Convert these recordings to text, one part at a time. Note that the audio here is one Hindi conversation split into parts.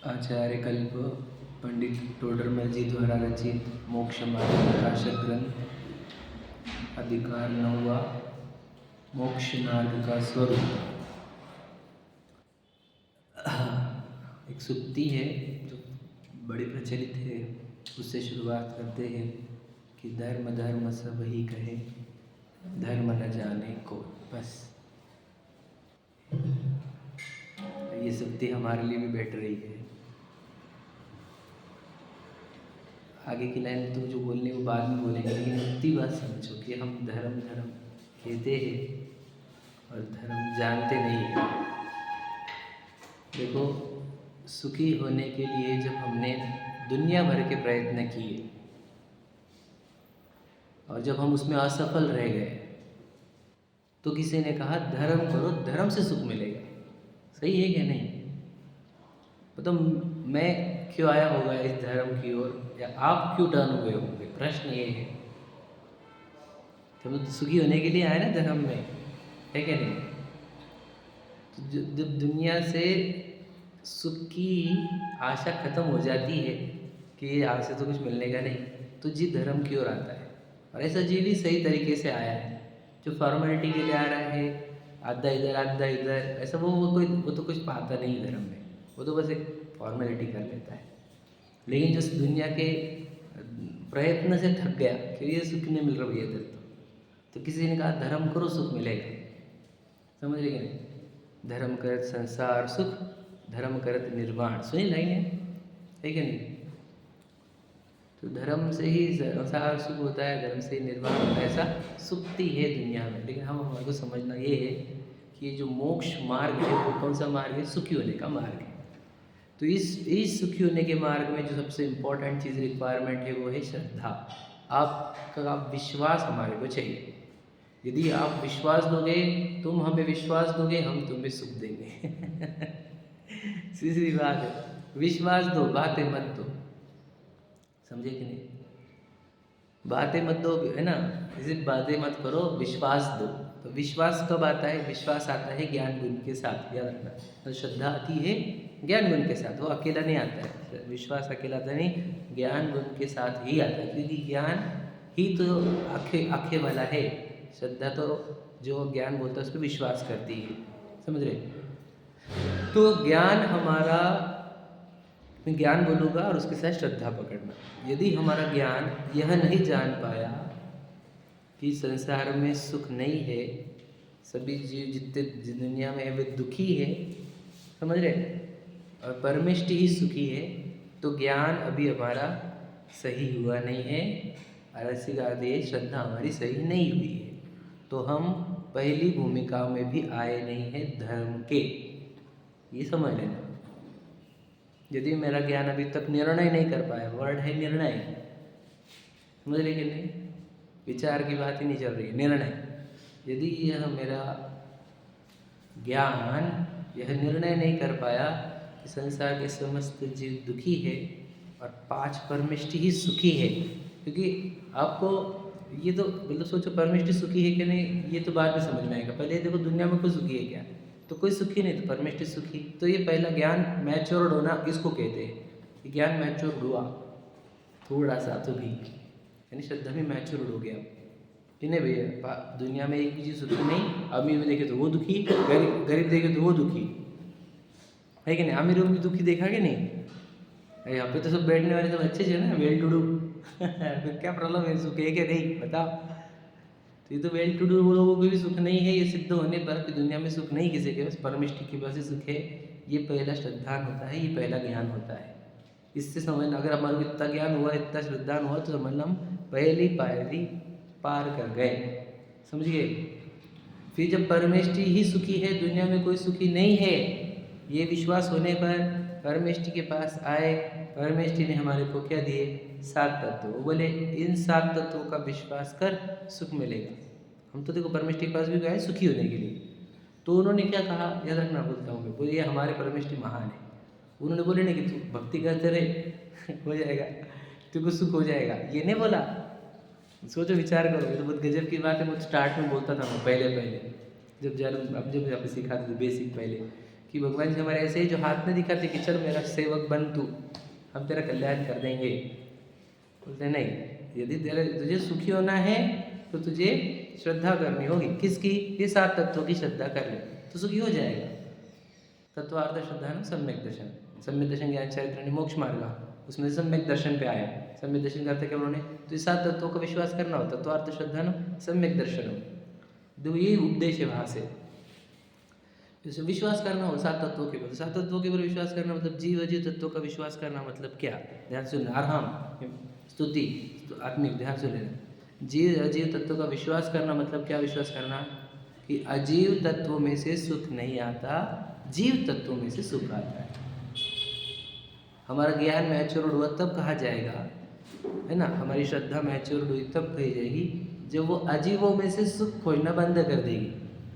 आचार्य कल्प पंडित टोडरमल जी द्वारा रचित मोक्ष मार्ग प्रकाशक ग्रंथ अधिकार 9वां मोक्ष मार्ग का स्वरूप। एक सुक्ति है जो बड़ी प्रचलित है, उससे शुरुआत करते हैं कि धर्म धर्म सब ही कहे, धर्म न जाने को। बस ये सुक्ति हमारे लिए भी बैठ रही है। आगे की लाइन तुम जो बोलने वो बाद में बोलेंगे, लेकिन इतनी बात समझो कि हम धर्म धर्म कहते हैं और धर्म जानते नहीं हैं। देखो, सुखी होने के लिए जब हमने दुनिया भर के प्रयत्न किए और जब हम उसमें असफल रह गए तो किसी ने कहा धर्म करो, धर्म से सुख मिलेगा। सही है क्या नहीं? तो मैं क्यों आया होगा इस धर्म की ओर, या आप क्यों टर्न हुए होंगे? प्रश्न ये है। तो सुखी होने के लिए आए ना धर्म में, है क्या नहीं? तो जब दुनिया से सुख की आशा खत्म हो जाती है कि आज से तो कुछ मिलने का नहीं, तो जी धर्म की ओर आता है। और ऐसा जी भी सही तरीके से आया है। जो फॉर्मेलिटी के लिए आ रहा है, आधा इधर आधा इधर, ऐसा वो तो कुछ पाता नहीं धर्म में, वो तो बस एक फॉर्मेलिटी कर लेता है। लेकिन जिस दुनिया के प्रयत्न से थक गया कि ये सुख नहीं मिल रहा भैया इधर, तो किसी ने कहा धर्म करो सुख मिलेगा। समझ रहे नहीं? धर्म करत संसार सुख, धर्म करत निर्वाण। सुनी लाइन है क्या नहीं? तो धर्म से ही संसार सुख होता है, धर्म से ही निर्वाण होता है, ऐसा सुक्ति है दुनिया में। लेकिन हमारे को समझना ये है कि ये जो मोक्ष मार्ग है वो कौन सा मार्ग है? सुखी होने का मार्ग है। तो इस सुखी होने के मार्ग में जो सबसे इम्पोर्टेंट चीज़ रिक्वायरमेंट है वो है श्रद्धा। आपका विश्वास हमारे को चाहिए। यदि आप विश्वास दोगे, तुम हमें विश्वास दोगे, हम तुम्हें सुख देंगे। सीधी बात है। विश्वास दो, बातें मत दो। समझे कि नहीं? बातें मत दो, है ना? सिर्फ बातें मत करो, विश्वास दो। तो विश्वास कब आता है? विश्वास आता है ज्ञान गुण के साथ, याद रखना। तो श्रद्धा आती है ज्ञान गुण के साथ, वो अकेला नहीं आता है। विश्वास अकेला आता नहीं, ज्ञान गुण के साथ ही आता है, क्योंकि ज्ञान ही तो आँखें वाला है। श्रद्धा तो जो ज्ञान बोलता है उस पर विश्वास करती है। समझ रहे? तो ज्ञान हमारा, मैं ज्ञान बोलूँगा और उसके साथ श्रद्धा पकड़ना। यदि हमारा ज्ञान यह नहीं जान पाया कि संसार में सुख नहीं है, सभी जीव जितने दुनिया में है वे दुखी है, समझ रहे, और परमेष्टि ही सुखी है, तो ज्ञान अभी हमारा सही हुआ नहीं है। और ऐसी बात है, श्रद्धा हमारी सही नहीं हुई है, तो हम पहली भूमिका में भी आए नहीं हैं धर्म के। ये समझ लेना। यदि मेरा ज्ञान अभी तक निर्णय नहीं कर पाया, वर्ड है निर्णय, समझ रहे कि नहीं? विचार की बात ही नहीं चल रही है, निर्णय। यदि यह मेरा ज्ञान यह निर्णय नहीं कर पाया कि संसार के समस्त जीव दुखी है और 5 परमेष्टि ही सुखी है, क्योंकि आपको ये तो मतलब सोचो परमेष्टि सुखी है कि नहीं, ये तो बाद में समझ में आएगा। पहले देखो दुनिया में कोई सुखी है क्या? तो कोई सुखी नहीं, तो परमेष्टि सुखी। तो ये पहला ज्ञान मैच्योर्ड होना इसको कहते हैं कि ज्ञान मैच्योर्ड हुआ थोड़ा सा तो भी, यानी श्रद्धा में मैच्योर्ड हो गया कि नहीं भैया दुनिया में एक भी चीज़ सुखी नहीं। अमीर में देखे तो वो दुखी, गरीब देखे तो वो दुखी, है कि नहीं? अमीरों भी दुखी देखा कि नहीं? यहाँ पे तो सब बैठने वाले सब अच्छे से ना, वेल टू डू। फिर क्या प्रॉब्लम है? सुख है क्या नहीं बताओ? तो ये तो वेल टू डू लोगों को भी सुख नहीं है, ये सिद्ध होने पर कि दुनिया में सुख नहीं किसी के, बस परमेष्टि के पास ही सुख है। ये पहला श्रद्धान होता है, ये पहला ज्ञान होता है। इससे समझना, अगर हमारे को इतना ज्ञान हुआ, इतना श्रद्धान हुआ, तो समझना हम पहली पायरी पार कर गए। समझिए? फिर जब परमेष्टि ही सुखी है, दुनिया में कोई सुखी नहीं है, ये विश्वास होने पर परमेष्टि के पास आए। परमेष्टि ने हमारे को क्या दिए? 7 तत्व। वो बोले इन 7 तत्वों का विश्वास कर, सुख मिलेगा। हम तो देखो परमेष्टि के पास भी गए सुखी होने के लिए, तो उन्होंने क्या कहा? याद रखना, बोलता हूँ मैं, बोलिए हमारे परमेष्टि महान है। उन्होंने बोले नहीं कि तू भक्ति करते रहे हो जाएगा, तुमको सुख हो जाएगा, ये नहीं बोला। सोचो, विचार करो, ये तो बहुत गजब की बात है। मुझे स्टार्ट में बोलता था मैं, पहले जब अब सिखाते थे बेसिक पहले, कि भगवान जी हमारे ऐसे ही जो हाथ में दिखाते कि चल मेरा सेवक बन तू, हम तेरा कल्याण कर देंगे। बोलते नहीं, यदि तुझे सुखी होना है तो तुझे श्रद्धा करनी होगी। किसकी? ये 7 तत्वों की श्रद्धा कर ले तो सुखी हो जाएगा। तत्वार्थ श्रद्धा है ना सम्यक दर्शन। सम्यक दर्शन ज्ञान चरित्र मोक्ष मार्ग, उसमें सम्यक दर्शन पे आया। सम्यक दर्शन करते क्या उन्होंने, तो 7 तत्वों का विश्वास करना हो, तत्वार्थ श्रद्धा न सम्यक दर्शन हो, दो यही उपदेश है वहाँ से। जैसे विश्वास करना हो 7 तत्वों के ऊपर, 7 तत्वों के ऊपर विश्वास करना मतलब जीव अजीव तत्वों का विश्वास करना मतलब क्या? ध्यान से आराम स्तुति आत्मिक ध्यान से लेना। जीव अजीव तत्वों का विश्वास करना मतलब क्या विश्वास करना? कि अजीव तत्वों में से सुख नहीं आता, जीव तत्वों में से सुख आता है। हमारा ज्ञान मैच्योर हुआ तब कहा जाएगा, है ना, हमारी श्रद्धा मैच्योर हुई तब कही जाएगी जब वो अजीवों में से सुख खोजना बंद कर देगी।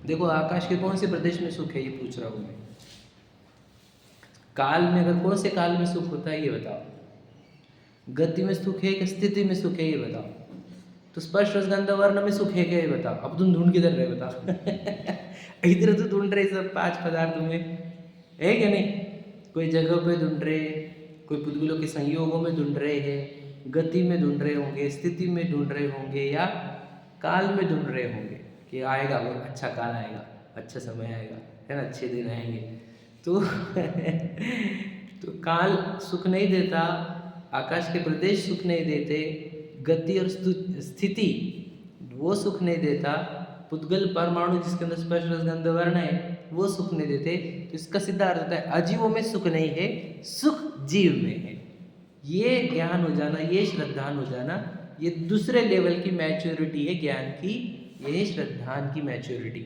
देखो आकाश के कौन से प्रदेश में सुख है ये पूछ रहा हूँ मैं। काल में अगर कौन से काल में सुख होता है ये बताओ। गति में सुख है कि स्थिति में सुख है ये बताओ। तो स्पर्श रसगंध वर्ण में सुख है क्या ये बताओ। अब तुम ढूंढ किधर रहे बताओ। इधर तो ढूंढ रहे सब 5 पदार्थों में, है क्या नहीं? कोई जगह पे ढूंढ रहे, कोई पुद्गलों के संयोगों में ढूंढ रहे हैं, गति में ढूंढ रहे होंगे, स्थिति में ढूंढ रहे होंगे, या काल में ढूंढ रहे होंगे कि आएगा वो अच्छा काल आएगा, अच्छा समय आएगा, है ना, अच्छे दिन आएंगे। तो तो काल सुख नहीं देता, आकाश के प्रदेश सुख नहीं देते, गति और स्थिति वो सुख नहीं देता, पुद्गल परमाणु जिसके अंदर स्पर्श रसगंध वर्ण है वो सुख नहीं देते। तो इसका सीधा अर्थ होता है अजीवों में सुख नहीं है, सुख जीव में है। ये ज्ञान हो जाना, ये श्रद्धान हो जाना, ये दूसरे लेवल की मैच्योरिटी है ज्ञान की, ये श्रद्धान की मैच्योरिटी।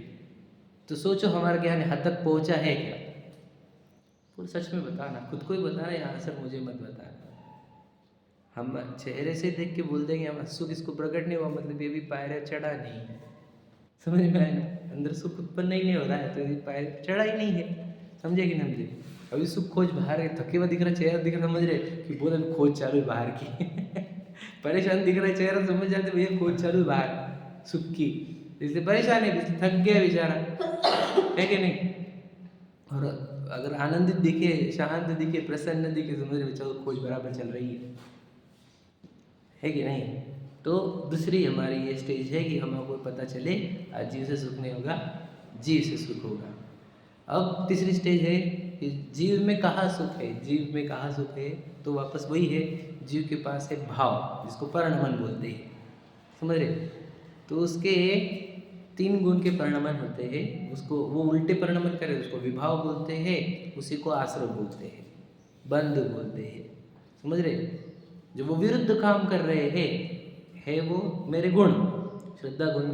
तो सोचो हमारा ज्ञान हद तक पहुंचा है क्या? तो सच में बताना, खुद को ही बताना, यहाँ सर मुझे मत बताना। हम चेहरे से देख के बोल देंगे हम सुख इसको प्रकट नहीं हुआ मतलब ये भी पायरे चढ़ा नहीं है। समझ में आया ना? अंदर सुख उत्पन्न ही नहीं हो रहा है तो ये पायरे चढ़ा ही नहीं है। समझे कि नहीं समझे? अभी सुख खोज बाहर है, थके हुआ दिख रहा चेहरा दिख रहा, समझ रहे कि बोल अभी खोज चालू है बाहर की। परेशान दिख रहा है चेहरा, समझ जाते भैया खोज चालू है बाहर सुख की, इसलिए परेशान है, इसलिए थक गया बेचारा, है कि नहीं? और अगर आनंदित दिखे, शांत दिखे, प्रसन्न दिखे, समझ रहे चलो खोज बराबर चल रही है कि नहीं? तो दूसरी हमारी ये स्टेज है कि हमको पता चले आज जीव से सुख नहीं होगा, जीव से सुख होगा। अब तीसरी स्टेज है कि जीव में कहाँ सुख है, जीव में कहाँ सुख है? तो वापस वही है, जीव के पास है भाव, जिसको परिणमन बोलते हैं, समझ रहे? तो उसके 3 गुण के परिणमन होते हैं, उसको वो उल्टे परिणमन करे उसको विभाव बोलते हैं, उसी को आश्रव बोलते हैं, बंध बोलते हैं, समझ रहे? जो वो विरुद्ध काम कर रहे हैं है वो मेरे गुण, श्रद्धा गुण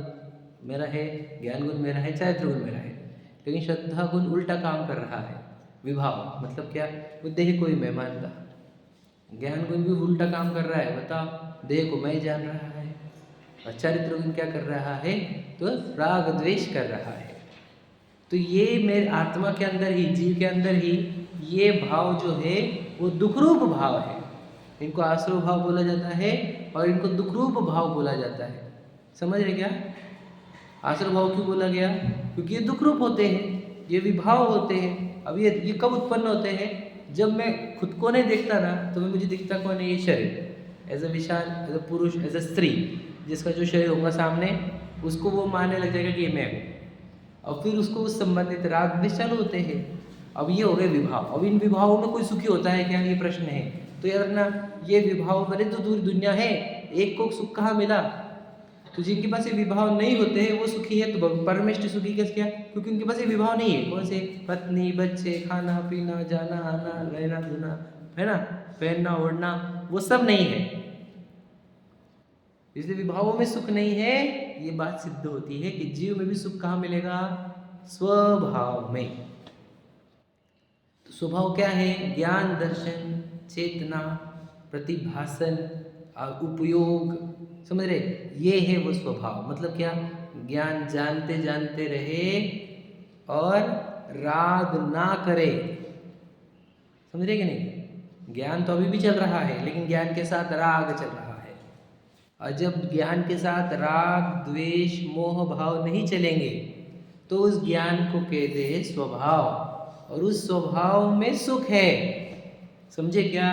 मेरा है, ज्ञान गुण मेरा है, चारित्र गुण मेरा है, लेकिन श्रद्धा गुण उल्टा काम कर रहा है। विभाव मतलब क्या? वो देह को ही मैं मानता, ज्ञान गुण भी उल्टा काम कर रहा है, बताओ, देह को मैं जान रहा है। और चारित्र गुण क्या कर रहा है? तो राग द्वेष कर रहा है। तो ये मेरे आत्मा के अंदर ही, जीव के अंदर ही ये भाव जो है वो दुखरूप भाव है। इनको आश्रव भाव बोला जाता है और इनको दुखरूप भाव बोला जाता है। समझ रहे क्या? आश्रव भाव क्यों बोला गया? क्योंकि ये दुखरूप होते हैं, ये विभाव होते हैं। अब ये कब उत्पन्न होते हैं? जब मैं खुद को नहीं देखता ना, तो मुझे दिखता कौन है? ये शरीर, as a Vishal, as a पुरुष, एज अ स्त्री, जिसका जो शरीर होगा सामने, उसको वो मानने लग जाएगा कि ये मैं हूँ, और फिर उसको उस संबंधित राग द्वेष चालू होते हैं। अब ये हो गए विभाव। अब इन विभावों में कोई सुखी होता है क्या? ये प्रश्न है। तो यार ना, ये विभाव बड़े तो दूर दुनिया है, एक को सुख कहाँ मिला? तो जिनके पास ये विभाव नहीं होते हैं वो सुखी है, तो परमेष्ठ सुखी कैसे क्या? क्योंकि उनके पास ये विभाव नहीं है। कौन से? पत्नी, बच्चे, खाना पीना, जाना आना, रहना धोना, है ना, पहनना ओढ़ना, वो सब नहीं है, इसलिए विभावों में सुख नहीं है। ये बात सिद्ध होती है कि जीव में भी सुख कहाँ मिलेगा? स्वभाव में। तो स्वभाव क्या है? ज्ञान, दर्शन, चेतना, प्रतिभासन, उपयोग, समझ रहे? ये है वो स्वभाव। मतलब क्या? ज्ञान जानते जानते रहे और राग ना करे, समझ रहे कि नहीं? ज्ञान तो अभी भी चल रहा है, लेकिन ज्ञान के साथ राग चल रहा है। और जब ज्ञान के साथ राग द्वेष मोह भाव नहीं चलेंगे तो उस ज्ञान को कहते हैं स्वभाव। और उस स्वभाव में सुख है। समझे क्या?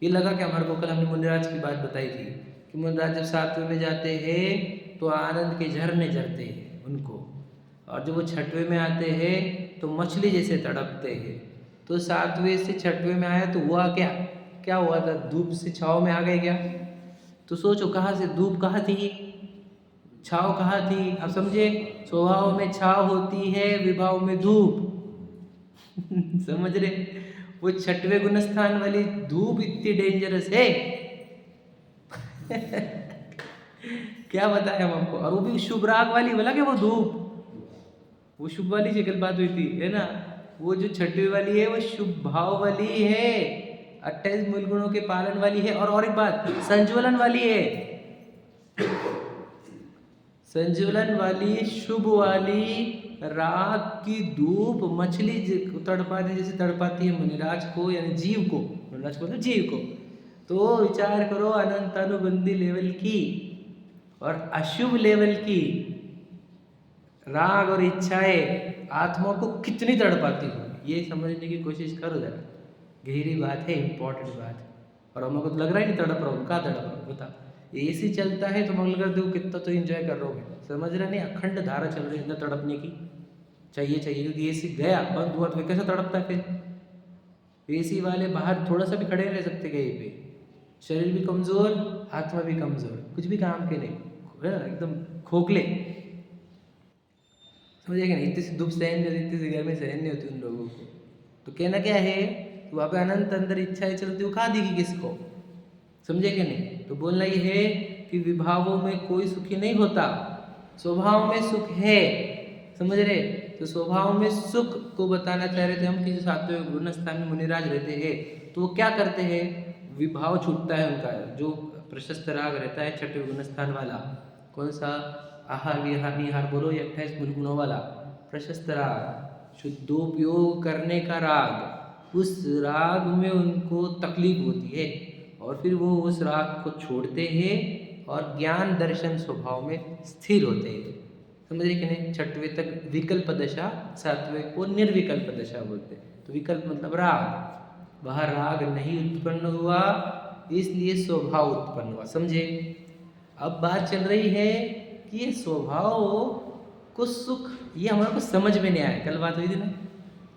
ये लगा कि हमारे को कल हमने मुनिराज की बात बताई थी कि मुनिराज जब 7वें में जाते हैं तो आनंद के झरने झरते हैं उनको, और जब वो 6वें में आते हैं तो मछली जैसे तड़पते हैं। तो 7वें से 6वें में आया तो हुआ क्या? क्या हुआ था? धूप से छाव में आ गए क्या? तो सोचो कहाँ से धूप कहाँ थी, छाव कहाँ थी? आप समझे? स्वभाव में छाव होती है, विभाव में धूप। समझ रहे? वो 6वें गुण स्थान वाली धूप इतनी डेंजरस है। क्या बताया हम आपको? और वो भी शुभ राग वाली, बोला कि वो धूप, वो शुभ वाली से कल बात हुई थी, है ना? वो जो 6वीं वाली है वो शुभ भाव वाली है, 28 मूल गुणों के पालन वाली है। और एक बात, संज्वलन वाली है। संज्वलन वाली, शुभ वाली राग की धूप मछली तड़पाती जैसे तड़पाती है मुनिराज को, यानी जीव को। मुनिराज को तो जीव को। तो विचार करो अनंत अनुबंधी लेवल की और अशुभ लेवल की राग और इच्छाएं आत्मा को कितनी तड़पाती हो, ये समझने की कोशिश करो जरा। गहरी बात है, इंपॉर्टेंट बात। और हम लोग को तो लग रहा है नहीं तड़प रहा हूँ, कहाँ तड़प रहा हूँ बता? एसी चलता है तो मंगल कर दो कितना तो एंजॉय कर रहा हूँ, समझ रहे नहीं? अखंड धारा चल रही है अंदर तड़पने की। चाहिए क्योंकि एसी गया बंद हुआ तो कैसे तड़पता है फिर? एसी वाले बाहर थोड़ा सा भी खड़े नहीं रह सकते कहीं पे, शरीर भी कमजोर, आत्मा भी कमजोर, कुछ भी काम के नहीं, है ना? एकदम खोखले। समझे क्या? नहीं, इतनी सी धूप सहन नहीं होती, इतनी सी गर्मी सहन नहीं होती उन लोगों को। तो कहना क्या है, वहाँ पे अनंत अंदर इच्छाएं चलती, वो कहाँ दिखी किसको? समझे कि नहीं? तो बोलना ये है कि विभावों में कोई सुखी नहीं होता, स्वभाव में सुख है। समझ रहे? तो स्वभाव में सुख को बताना चाह रहे थे हम कि जो 7वें गुण स्थान में मुनिराज रहते हैं तो वो क्या करते हैं? विभाव छूटता है उनका, जो प्रशस्त राग रहता है 6वें गुण स्थान वाला। कौन सा? आहार विहार निहार बोलो, 28 मूल गुणों वाला प्रशस्त राग, शुद्धोपयोग करने का राग। उस राग में उनको तकलीफ होती है और फिर वो उस राग को छोड़ते हैं और ज्ञान दर्शन स्वभाव में स्थिर होते हैं। समझ रहे कि नहीं? 6वें तक विकल्प दशा, 7वें को निर्विकल्प दशा बोलते हैं। तो विकल्प मतलब राग, वह राग नहीं उत्पन्न हुआ इसलिए स्वभाव उत्पन्न हुआ। समझे? अब बात चल रही है कि ये स्वभाव को सुख, ये हमारे को समझ में नहीं आया। कल बात हुई थी ना,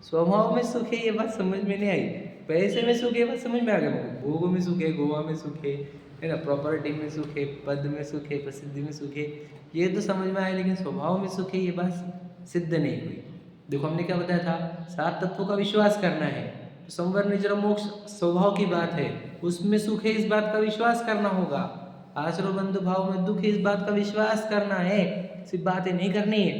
स्वभाव में सुख है, ये बात समझ में नहीं आई। पैसे में सुख है, ये बात समझ में आ गया मुझे। भोग में सुख है, गोवा में सुख है ना? प्रॉपर्टी में सुख है, पद में सुख है, प्रसिद्धि में सुख है, ये तो समझ में आया। लेकिन स्वभाव में सुख है, ये बात सिद्ध नहीं हुई। देखो हमने क्या बताया था, 7 तत्वों का विश्वास करना है। तो संवर निजर मोक्ष स्वभाव की बात है, उसमें सुख है इस बात का विश्वास करना होगा। आश्रय बंधु भाव में दुख है इस बात का विश्वास करना है, सिर्फ बातें नहीं करनी है।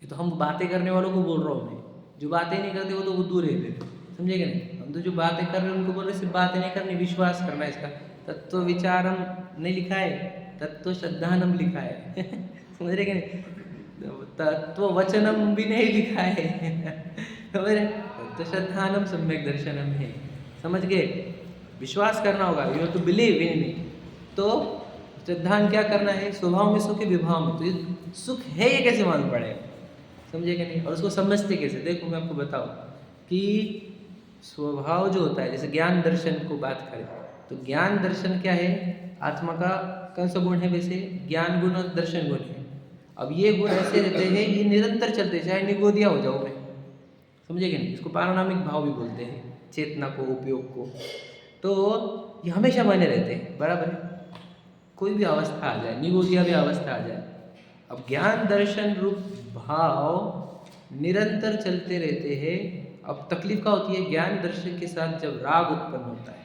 ये तो हम बातें करने वालों को बोल रहा हूँ मैं, जो बातें नहीं करते वो तो बुद्धू रहते थे। समझे कि नहीं? हम तो जो बातें कर रहे हैं उनको बोल रहे सिर्फ बातें नहीं करनी, विश्वास करना है इसका। तत्व विचारम नहीं लिखा है, तत्व श्रद्धानम लिखा है। समझ रहे कि नहीं? तत्व वचनम भी नहीं लिखा है। समझ रहे? तत्व श्रद्धानम सम्यक दर्शनम है। समझ गए? विश्वास करना होगा, you have to believe in me. तो श्रद्धान क्या करना है? स्वभाव में सुख है, विभाव में। तो ये सुख है ये कैसे मालूम पड़ेगा? समझे कि नहीं? और उसको समझते कैसे? देखो मैं आपको बताऊं कि स्वभाव जो होता है, जैसे ज्ञान दर्शन को बात करें तो ज्ञान दर्शन क्या है? आत्मा का कौन सा गुण है? वैसे ज्ञान गुण और दर्शन गुण है। अब ये गुण ऐसे रहते हैं, ये निरंतर चलते, चाहे निगोदिया हो जाओ मैं। समझे कि नहीं? इसको पारणामिक भाव भी बोलते हैं, चेतना को, उपयोग को। तो ये हमेशा बने रहते हैं, बराबर है? कोई भी अवस्था आ जाए, निगोदिया भी अवस्था आ जाए, अब ज्ञान दर्शन रूप भाव निरंतर चलते रहते हैं। अब तकलीफ क्या होती है? ज्ञान दर्शन के साथ जब राग उत्पन्न होता है,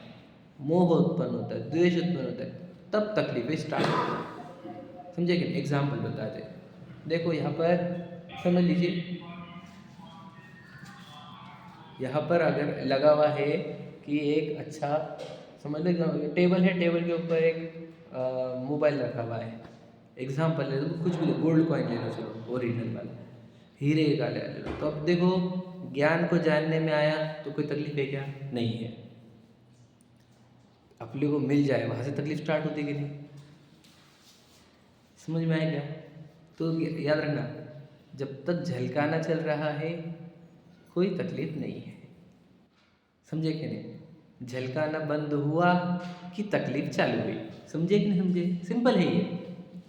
मोह उत्पन्न होता है, द्वेष उत्पन्न होता है, तब तकलीफें स्टार्ट होती है। समझे कि? एग्जाम्पल बताते हैं। देखो यहाँ पर समझ लीजिए, यहाँ पर अगर लगा हुआ है कि एक अच्छा, समझ लो टेबल है, टेबल के ऊपर एक मोबाइल रखा हुआ है। एग्जाम्पल ले लो, कुछ भी लो, गोल्ड कॉइन ले लो, चलो ओरिजिनल वाला, हीरे का ले लो। तो अब देखो ज्ञान को जानने में आया तो कोई तकलीफ है क्या? नहीं है। अपने को मिल जाए वहाँ से तकलीफ स्टार्ट होती कि नहीं? समझ में आया क्या? तो याद रखना, जब तक झलकाना चल रहा है कोई तकलीफ नहीं है। समझे कि नहीं? झलकाना बंद हुआ कि तकलीफ चालू हुई। समझे कि नहीं समझे? सिंपल है ये।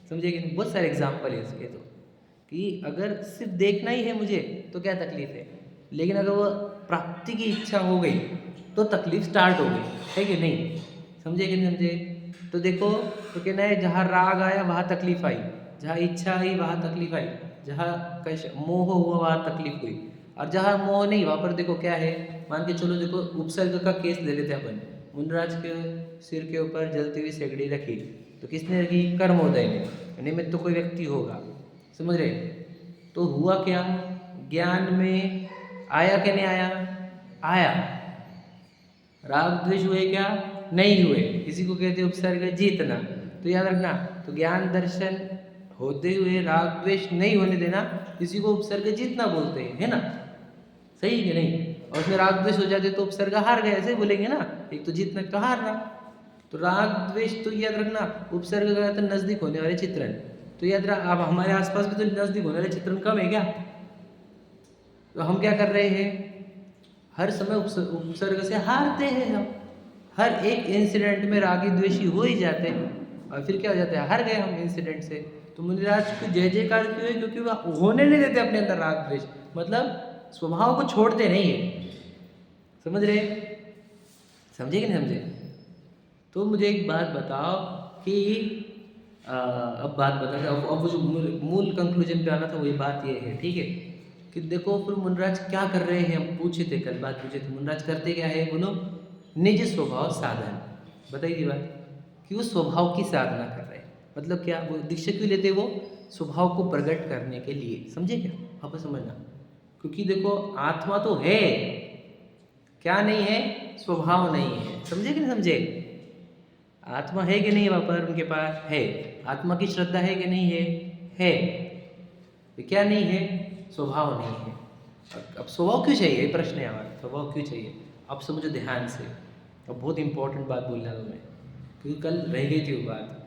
समझे कि नहीं? बहुत सारे एग्जाम्पल है इसके तो, कि अगर सिर्फ देखना ही है मुझे तो क्या तकलीफ है, लेकिन अगर वो प्राप्ति की इच्छा हो गई तो तकलीफ स्टार्ट हो गई, है कि नहीं? समझे कि नहीं समझे? तो देखो, तो कहना है जहाँ राग आया वहाँ तकलीफ आई, जहाँ इच्छा आई वहाँ तकलीफ आई, जहाँ कैसे मोह हुआ वहाँ तकलीफ हुई, और जहाँ मोह नहीं वहाँ पर देखो क्या है। मान के चलो, देखो उपसर्ग का केस ले लेते अपन। मुनराज के सिर के ऊपर जलती हुई सेगड़ी रखी, तो किसने रखी? कर्मोदय ने। निमित्त तो कोई व्यक्ति होगा, समझ रहे? तो हुआ क्या? ज्ञान में आया कि नहीं आया? आया। राग द्वेष हुए क्या? नहीं हुए। इसी को कहते हैं उपसर्ग जीतना। तो याद रखना, तो ज्ञान दर्शन होते हुए राग द्वेष नहीं होने देना, इसी को उपसर्ग जीतना बोलते हैं, है ना? सही है कि नहीं? और उसमें राग द्वेष हो जाते तो उपसर्ग हार गए, ऐसे बोलेंगे ना, एक तो जीतना एक तो हारना। तो राग द्वेष तो याद रखना उपसर्ग का तो नजदीक होने वाले चित्रण। तो याद रख, अब हमारे आसपास भी तो नजदीक होने वाले चित्रण कम है क्या? तो हम क्या कर रहे हैं? हर समय उपसर्ग से हारते हैं हम। हर एक इंसिडेंट में रागी द्वेषी हो ही जाते हैं, और फिर क्या हो जाता है? हार गए हम इंसिडेंट से। तो मुनिराज को जय जयकार क्यों है? क्योंकि वह होने नहीं देते अपने अंदर राग द्वेष, मतलब स्वभाव को छोड़ते नहीं है। समझ रहे? समझे कि नहीं समझे? तो मुझे एक बात बताओ कि अब बात बता, अब वो जो मूल कंक्लूजन पे आना था वही बात ये है, ठीक है? कि देखो फिर मुनराज क्या कर रहे हैं, हम पूछे थे, कल बात पूछे थे, मुनराज करते क्या है बोलो? निज स्वभाव साधन। बताइए बात, कि वो स्वभाव की साधना कर रहे हैं। मतलब क्या? वो दीक्षा क्यों लेते? वो स्वभाव को प्रकट करने के लिए। समझे क्या? आप समझना, क्योंकि देखो आत्मा तो है, क्या नहीं है? स्वभाव नहीं है। समझे कि नहीं समझे? आत्मा है कि नहीं वहाँ पर उनके पास? है। आत्मा की श्रद्धा है कि नहीं है? है। तो क्या नहीं है? स्वभाव नहीं है। अब स्वभाव क्यों चाहिए, ये प्रश्न है हमारा। स्वभाव क्यों चाहिए? अब समझो ध्यान से। अब बहुत इंपॉर्टेंट बात बोलना तुम्हें, क्योंकि कल रह गई थी वो बात।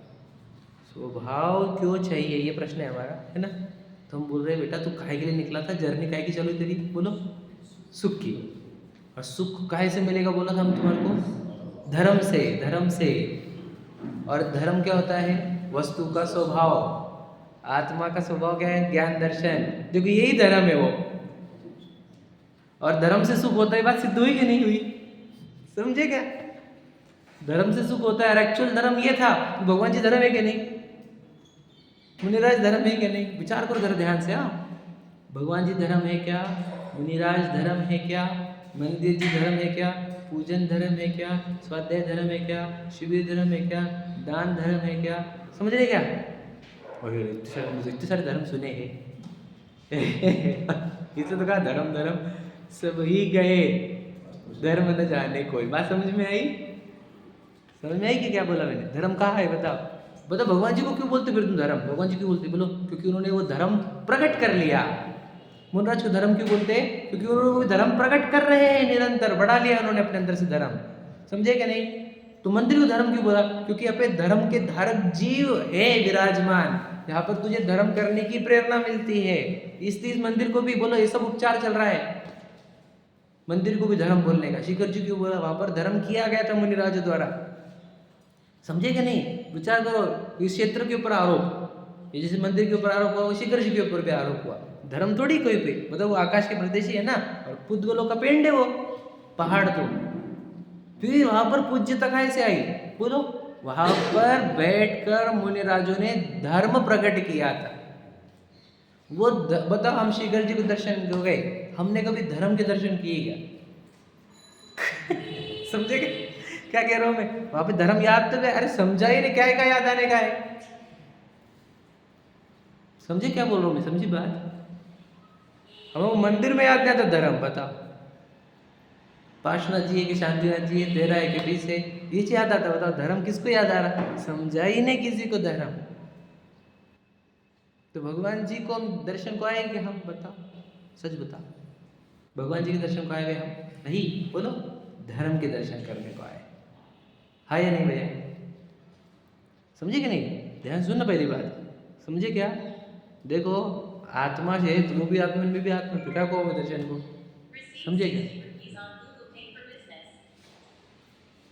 स्वभाव क्यों चाहिए, ये प्रश्न है हमारा, है ना? तो हम बोल रहे हैं बेटा तू काहे के लिए निकला था, जर्नी काहे की चलो तेरी, बोलो? सुख की। और सुख काहे से मिलेगा बोला था हम तुम्हारे को? धर्म से। धर्म से। और धर्म क्या होता है? वस्तु का स्वभाव। आत्मा का स्वभाव क्या है? ज्ञान दर्शन। देखो यही धर्म है वो। और धर्म से सुख होता है, बात सिद्ध हुई कि नहीं हुई? समझे क्या? धर्म से सुख होता है, और एक्चुअल धर्म ये था। भगवान जी धर्म है कि नहीं? मुनिराज धर्म है कि नहीं? विचार करो जरा ध्यान से। हाँ, भगवान जी धर्म है क्या? मुनिराज धर्म है क्या? मंदिर जी धर्म है क्या? पूजन धर्म है क्या? स्वाध्याय धर्म है क्या? शिविर धर्म है क्या? दान धर्म है क्या? समझ रहे क्या? और इतने सारे धर्म सुने हैं इसे तो कहा धर्म धर्म सब ही गए, धर्म न जाने कोई। बात समझ में आई? समझ में आई कि क्या बोला मैंने? धर्म कहाँ है बताओ? बताओ भगवान जी को क्यों बोलते फिर तुम धर्म? भगवान जी क्यों बोलते बोलो? क्योंकि उन्होंने वो धर्म प्रकट कर लिया। मुनराज को धर्म क्यों बोलते? क्योंकि उन्होंने वो धर्म प्रकट कर रहे हैं, निरंतर बढ़ा लिया उन्होंने अपने अंदर से धर्म। समझे क्या नहीं? तो मंदिर को धर्म क्यों बोला? क्योंकि अपने धर्म के धारक जीव है विराजमान, यहाँ पर तुझे धर्म करने की प्रेरणा मिलती है। इस मंदिर को भी बोलो, ये सब उपचार चल रहा है, मंदिर को भी धर्म बोलने का। शिखर जी क्यों बोला? वहां पर धर्म किया गया था मुनिराजों द्वारा। समझे क्या नहीं? विचार करो, इस क्षेत्र के ऊपर आरोप, ये जैसे मंदिर के ऊपर आरोप हुआ, शिखर जी के ऊपर भी आरोप हुआ। धर्म थोड़ी कोई पे, मतलब वो आकाश के प्रदेशी है ना, और पुद्गलों का पेंड है वो पहाड़। तो फिर वहां पर पूज्यता कैसे से आई बोलो? वहां पर बैठकर मुनिराजों ने धर्म प्रकट किया था। वो बताओ, हम शिखर जी को दर्शन हो गए, हमने कभी धर्म के दर्शन किए क्या? समझे क्या कह रहा हूं मैं? वहां पे धर्म याद तो है, अरे समझा ही नहीं, क्या है का याद आने का है? समझे क्या बोल रहा हूं मैं? समझी बात? हम मंदिर में याद नहीं आता धर्म, बताओ? पार्श्वनाथ जी है कि शांतिनाथ जी है, तेरा है कि बीस है, ये याद आता? बताओ धर्म किसको याद आ रहा? समझा ही नहीं किसी को धर्म। तो भगवान जी को हम दर्शन को आएंगे हम? बताओ, सच बताओ, भगवान जी के दर्शन को आए हुए हम नहीं? बोलो, धर्म के दर्शन करने को आए। हाँ या नहीं भैया? समझे कि नहीं? ध्यान सुनना पहली बात। समझे क्या? देखो, आत्मा से तुम भी आत्मा में भी आत्मा, क्या कहो दर्शन को? समझे क्या?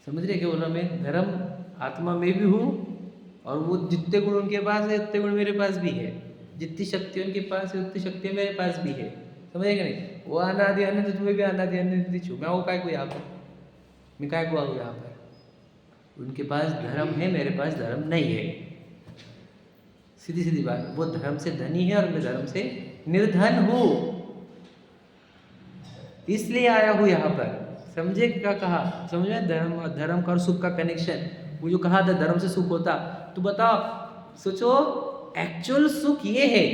समझ रहे क्या बोल रहा मैं? धर्म आत्मा में भी हूँ और वो जितने गुण उनके पास है उतने गुण मेरे पास भी है, जितनी शक्ति उनके पास है उतनी शक्ति मेरे पास भी है। समझे क्या नहीं? वो अनादि अनंत, तुम्हें भी अनादि अनंत छू, मैं वो काय को यहाँ पर, मैं काय को आऊँ यहाँ पर? उनके पास धर्म है, मेरे पास धर्म नहीं है। सीधी सीधी बात, वो धर्म से धनी है और मैं धर्म से निर्धन हूँ, इसलिए आया हूँ यहाँ पर। समझे क्या कहा? समझे धर्म और धर्म का और सुख का कनेक्शन? वो जो कहा था धर्म से सुख होता, तो बताओ, सोचो, एक्चुअल सुख ये है।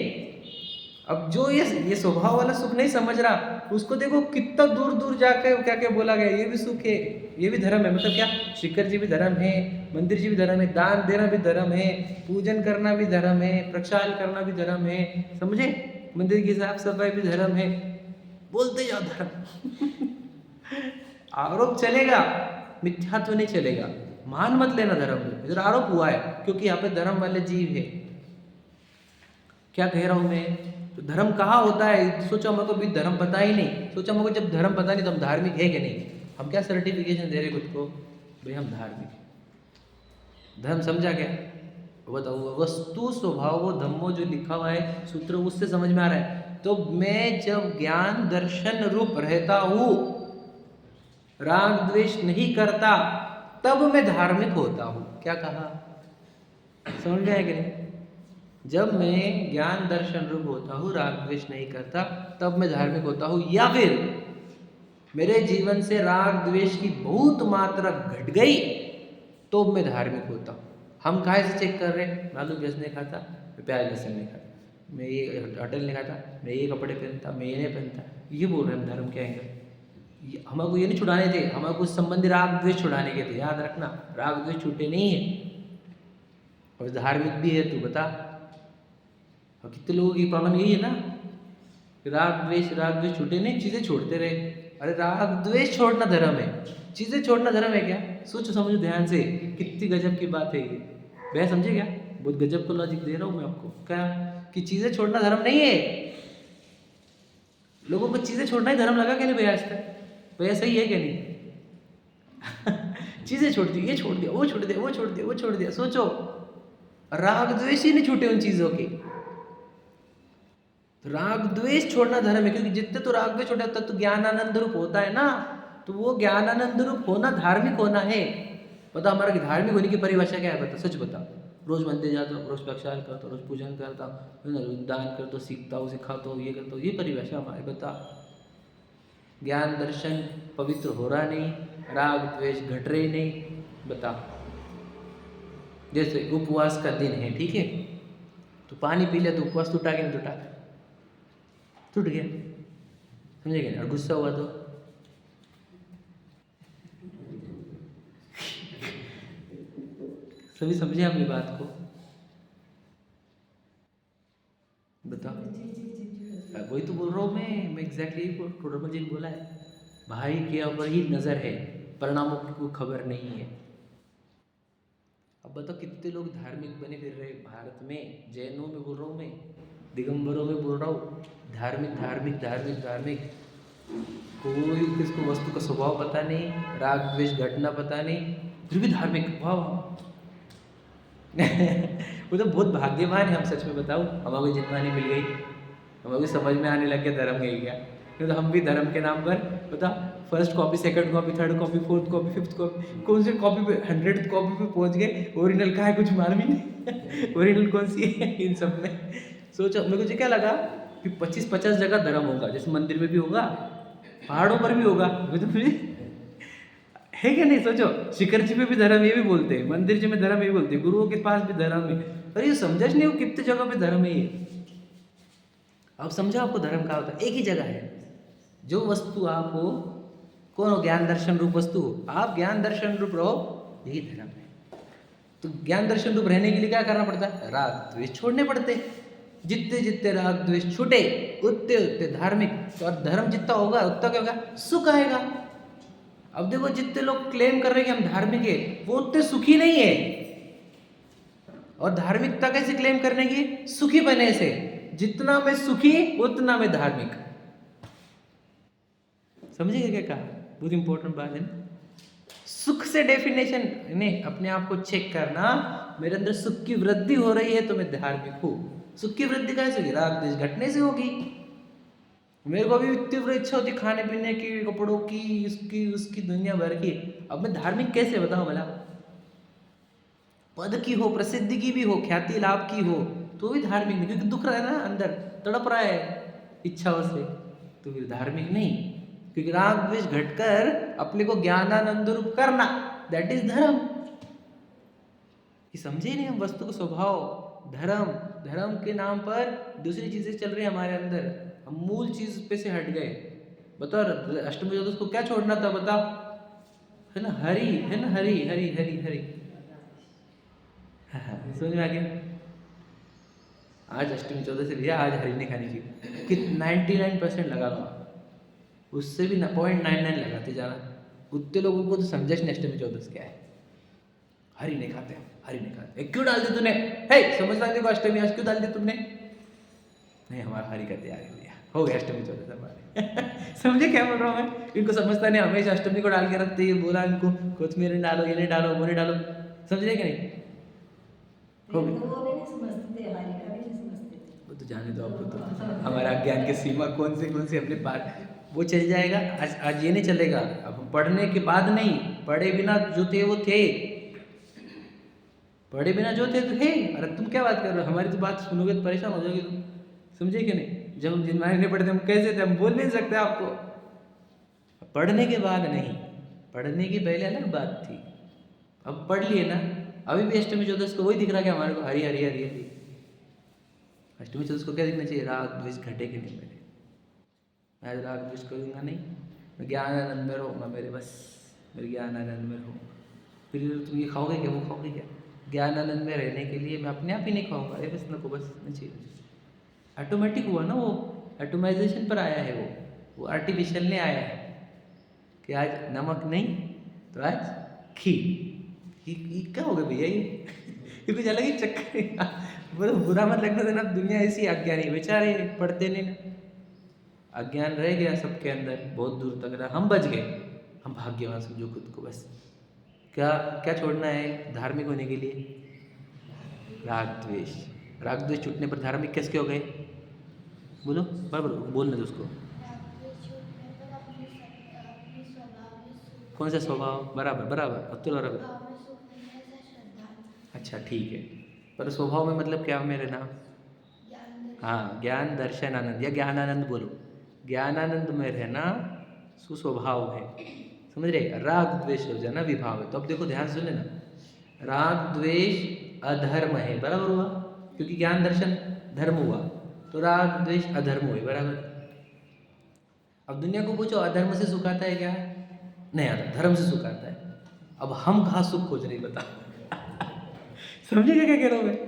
अब जो ये स्वभाव वाला सुख नहीं समझ रहा, उसको देखो कितना दूर दूर जाकर क्या क्या बोला गया, ये भी सुख है, ये भी धर्म है। मतलब क्या? शिखर जी भी धर्म है, मंदिर जी भी धर्म है, दान देना भी धर्म है, पूजन करना भी धर्म है, प्रक्षाल करना भी धर्म है। समझे? मंदिर की साफ सफाई भी धर्म है। बोलते जाओ धर्म। आरोप चलेगा, मिथ्यात्व नहीं चलेगा। मान मत लेना धर्म को, इधर आरोप हुआ है क्योंकि यहाँ पे धर्म वाले जीव है। क्या कह रहा हूं मैं? तो धर्म कहाँ होता है? सोचा हमको भी धर्म पता ही नहीं, सोचा हमको जब धर्म पता नहीं तो हम धार्मिक है कि नहीं? हम क्या सर्टिफिकेशन दे रहे खुद को भाई हम धार्मिक है? धर्म समझा क्या? बताओ, वस्तु स्वभाव वो धम्मो जो लिखा हुआ है सूत्र, उससे समझ में आ रहा है। तो मैं जब ज्ञान दर्शन रूप रहता हूँ, राग द्वेष नहीं करता, तब मैं धार्मिक होता हूँ। क्या कहा? समझ में आया कि नहीं? जब मैं ज्ञान दर्शन रूप होता हूँ, राग द्वेष नहीं करता, तब मैं धार्मिक होता हूँ। या फिर मेरे जीवन से राग द्वेष की बहुत मात्रा घट गई तो मैं धार्मिक होता हूँ। हम काहे से चेक कर रहे हैं? मैं आलू प्याज नहीं खाता, मैं प्याज लहसुन नहीं खाता, मैं ये होटल नहीं खाता, मैं ये कपड़े पहनता, मैं ये नहीं पहनता, ये बोल रहे हैं हम धर्म के एंगल। हमको ये नहीं छुड़ाने थे, हमको उस संबंधी राग द्वेष छुड़ाने के थे। याद रखना, राग द्वेष छूटे नहीं है। और धार्मिक भी है तू बता। और कितने लोगों की प्रॉब्लम यही है ना, राग द्वेष छूटे नहीं, चीज़ें छोड़ते रहे। अरे राग द्वेष छोड़ना धर्म है, चीज़ें छोड़ना धर्म है क्या? सोचो समझो ध्यान से, कितनी गजब की बात है ये। मैं समझे क्या? बहुत गजब का लॉजिक दे रहा हूँ मैं आपको। क्या? कि चीज़ें छोड़ना धर्म नहीं है। लोगों को चीज़ें छोड़ना ही धर्म लगा क्या नहीं भैया आज तक? भैया सही है क्या नहीं? चीज़ें छोड़ दी, ये छोड़ दिया, वो छोड़ दिया, वो छोड़ दिया, वो छोड़ दिया। सोचो, राग द्वेष ही नहीं छूटे उन चीज़ों के। तो राग द्वेष छोड़ना धर्म है, क्योंकि जितने तो राग द्वेष छोड़े तब तो ज्ञानानंद रूप होता है ना। तो वो ज्ञानानंद रूप होना धार्मिक होना है। पता हमारा कि धार्मिक होने की परिभाषा क्या है? बता, सच बता। रोज मंदिर जाता हूँ, रोज प्रक्षाल करता हूँ, रोज पूजन करता हूँ, रोज दान करता हूँ, सीखता हूँ, सिखाता हूँ, ये करता हूँ, ये परिभाषा हमारी। बता, ज्ञान दर्शन पवित्र हो रहा नहीं, राग द्वेष घट रहे नहीं। बता, जैसे उपवास का दिन है, ठीक है, तो पानी पी लिया तो उपवास टूटा कि नहीं टूटा? टूट गया। समझे क्या? और गुस्सा हुआ तो सभी समझे अपनी बात को? बताओ, वही तो बोल रहा हूँ मैं एग्जैक्टली टोडरमल जी ने बोला है, भाई के ऊपर ही नजर है, परिणामों की कोई खबर नहीं है। अब बताओ कितने लोग धार्मिक बने फिर रहे भारत में। जैनों में बोल रहा हूँ मैं, दिगंबरों में बोल रहा हूँ, धार्मिक धार्मिक धार्मिक धार्मिक। कोई किसको वस्तु का स्वभाव पता नहीं, राग द्वेष घटना पता नहीं, फिर भी धार्मिक। वाह वाह। वो तो बहुत भाग्यवान है हम, सच में बताऊँ, हमारी जितवानी मिल गई, हमें भी समझ में आने लग गया धर्म है क्या। नहीं तो हम भी धर्म के नाम पर बता, first copy, second copy, third copy, fourth copy, fifth copy, कौन सी कॉपी पे 100th कॉपी पे पहुंच गए। ओरिजिनल का है कुछ मालूम ही नहीं। ओरिजिनल कौन सी है इन सब में? सोचो, मेरे को क्या लगा कि 25-50 जगह धर्म होगा, जैसे मंदिर में भी होगा, पहाड़ों पर भी होगा, तो फिर है क्या नहीं? सोचो, शिखर जी में भी धर्म ये भी बोलते हैं, मंदिर जी में धर्म ये बोलते हैं, गुरुओं के पास भी धर्म है। पर ये समझ नहीं हो कितने जगह पे धर्म है ये। अब समझो आपको धर्म कहाँ होता है? एक ही जगह है। जो वस्तु आप हो, कौन हो? ज्ञान दर्शन रूप वस्तु हो। आप ज्ञान दर्शन रूप रहो, यही धर्म है। तो ज्ञान दर्शन रूप रहने के लिए क्या करना पड़ता है? राग द्वेष छोड़ने पड़ते। जितने जितने राग द्वेष छूटे उतने उतने धार्मिक, तो और धर्म जितना होगा उतना क्या होगा? सुख आएगा। अब देखो, जितने लोग क्लेम कर रहे हैं कि हम धार्मिक है, वो उतने सुखी नहीं है। और धार्मिकता कैसे क्लेम करने की? सुखी बनने से। जितना मैं सुखी उतना मैं धार्मिक। समझिए क्या कहा, बहुत इंपॉर्टेंट बात है ना। सुख से डेफिनेशन नहीं, अपने आप को चेक करना, मेरे अंदर सुख की वृद्धि हो रही है तो मैं धार्मिक हूँ। सुख की वृद्धि कैसे होगी? राग द्वेष घटने से होगी। मेरे को भी तीव्र इच्छा होती खाने पीने की, कपड़ों की, इसकी उसकी, दुनिया भर की। अब मैं धार्मिक कैसे बताऊं भला? पद की हो, प्रसिद्धि की भी हो, ख्याति लाभ की हो, तो भी धार्मिक नहीं, क्योंकि दुख रहा है ना अंदर, तड़प रहा है इच्छाओं से, तो फिर धार्मिक नहीं। क्योंकि राग द्वेष घटकर अपने को ज्ञानानंद रूप करना, दैट इज धर्म। कि समझे नहीं हम वस्तु को स्वभाव। धर्म, धर्म के नाम पर दूसरी चीजें चल रही है हमारे अंदर, हम मूल चीज पे से हट गए। बताओ अष्टमी चतुर्दशी को क्या छोड़ना था बताओ? है ना, हरि, है ना, हरि हरि हरि हरि। समझ में आ गया? आज अष्टमी चौदह से भैया आज हरी नहीं खानी चाहिए कि 99% लगा लो, उससे भी 0.99 लगाते जाना। उतने लोगों को तो समझे नहीं अष्टमी चौदह क्या है। हरी नहीं खाते, हरी नहीं खाते, क्यों डाल दी तूने? हे समझता नहीं को अष्टमी आज क्यों डाल दी तुमने? नहीं हमारा हरी का तैयार है भैया, हो गया अष्टमी चौदह हमारे। समझे क्या बोल रहा हूँ मैं? इनको समझता नहीं, हमेशा अष्टमी को डाल के रखते हैं। बोला इनको कोथिमीर नहीं डालो, ये नहीं डालो, वो नहीं डालो, समझ रहे कि नहीं? वो नहीं समझते, वो तो जाने दो आपको, तो हमारा ज्ञान की सीमा कौन से अपने पार, वो चल जाएगा। आज ये नहीं चलेगा। अब पढ़ने के बाद नहीं, पढ़े बिना जो थे वो थे, पढ़े बिना जो थे तो थे। अरे तुम क्या बात कर रहे हो? हमारी तो बात सुनोगे तो परेशान हो जाओगे तुम, समझे कि नहीं? जब हम जिन नहीं पढ़ते हम कैसे थे, हम बोल नहीं सकते आपको। पढ़ने के बाद नहीं, पढ़ने की पहले अलग बात थी। अब पढ़ लिए ना, अभी भी अष्टमी चौदस को वही दिख रहा है कि हमारे को हरी हरी हरी हरी। अष्टमी चौदस को क्या दिखना चाहिए? राग द्वेष घटे कि नहीं मेरे। मैं आज राग द्वेष करूँगा नहीं, मैं ज्ञानानंद में रहूँगा मेरे, बस मेरे ज्ञानानंद में रहूँ। फिर तुम ये खाओगे क्या, वो खाओगे क्या? ज्ञानानंद में रहने के लिए मैं अपने आप ही नहीं खाऊंगा। अरे बस नको, बस नहीं चाहिए। ऑटोमेटिक हुआ ना वो, ऑटोमाइजेशन पर आया है वो आर्टिफिशियल नहीं आया है कि आज नमक नहीं तो आज खीर। क्या हो गया भैया ये कुछ अलग ही चक्कर है। बुरा मत लगना देना, दुनिया ऐसी अज्ञानी बेचारे पढ़ते नहीं ना, अज्ञान रह गया सबके अंदर, बहुत दूर तक रहा। हम बच गए, हम भाग्यवान समझो खुद को। बस क्या क्या छोड़ना है धार्मिक होने के लिए? राग द्वेष। राग द्वेष छूटने पर धार्मिक कैसे हो गए? बोलो बराबर, बोलने दो उसको। कौन सा स्वभाव? बराबर बराबर, अतुल बराबर। अच्छा ठीक है, पर स्वभाव में मतलब क्या मेरे नाम? हाँ, ज्ञान दर्शन आनंद या ज्ञानानंद बोलो। ज्ञानानंद में रहना सुस्वभाव है, समझ रहे? राग द्वेष हो जाना विभाव है। तो अब देखो ध्यान से लेना, राग द्वेष अधर्म है, बराबर हुआ, क्योंकि ज्ञान दर्शन धर्म हुआ, तो राग द्वेष अधर्म हुए, बराबर। अब दुनिया को पूछो अधर्म से सुख आता है क्या? नहीं आता, धर्म से सुख आता है। अब हम कहाँ सुख खोज रहे बताओ? समझे क्या कह रहा हूँ मैं?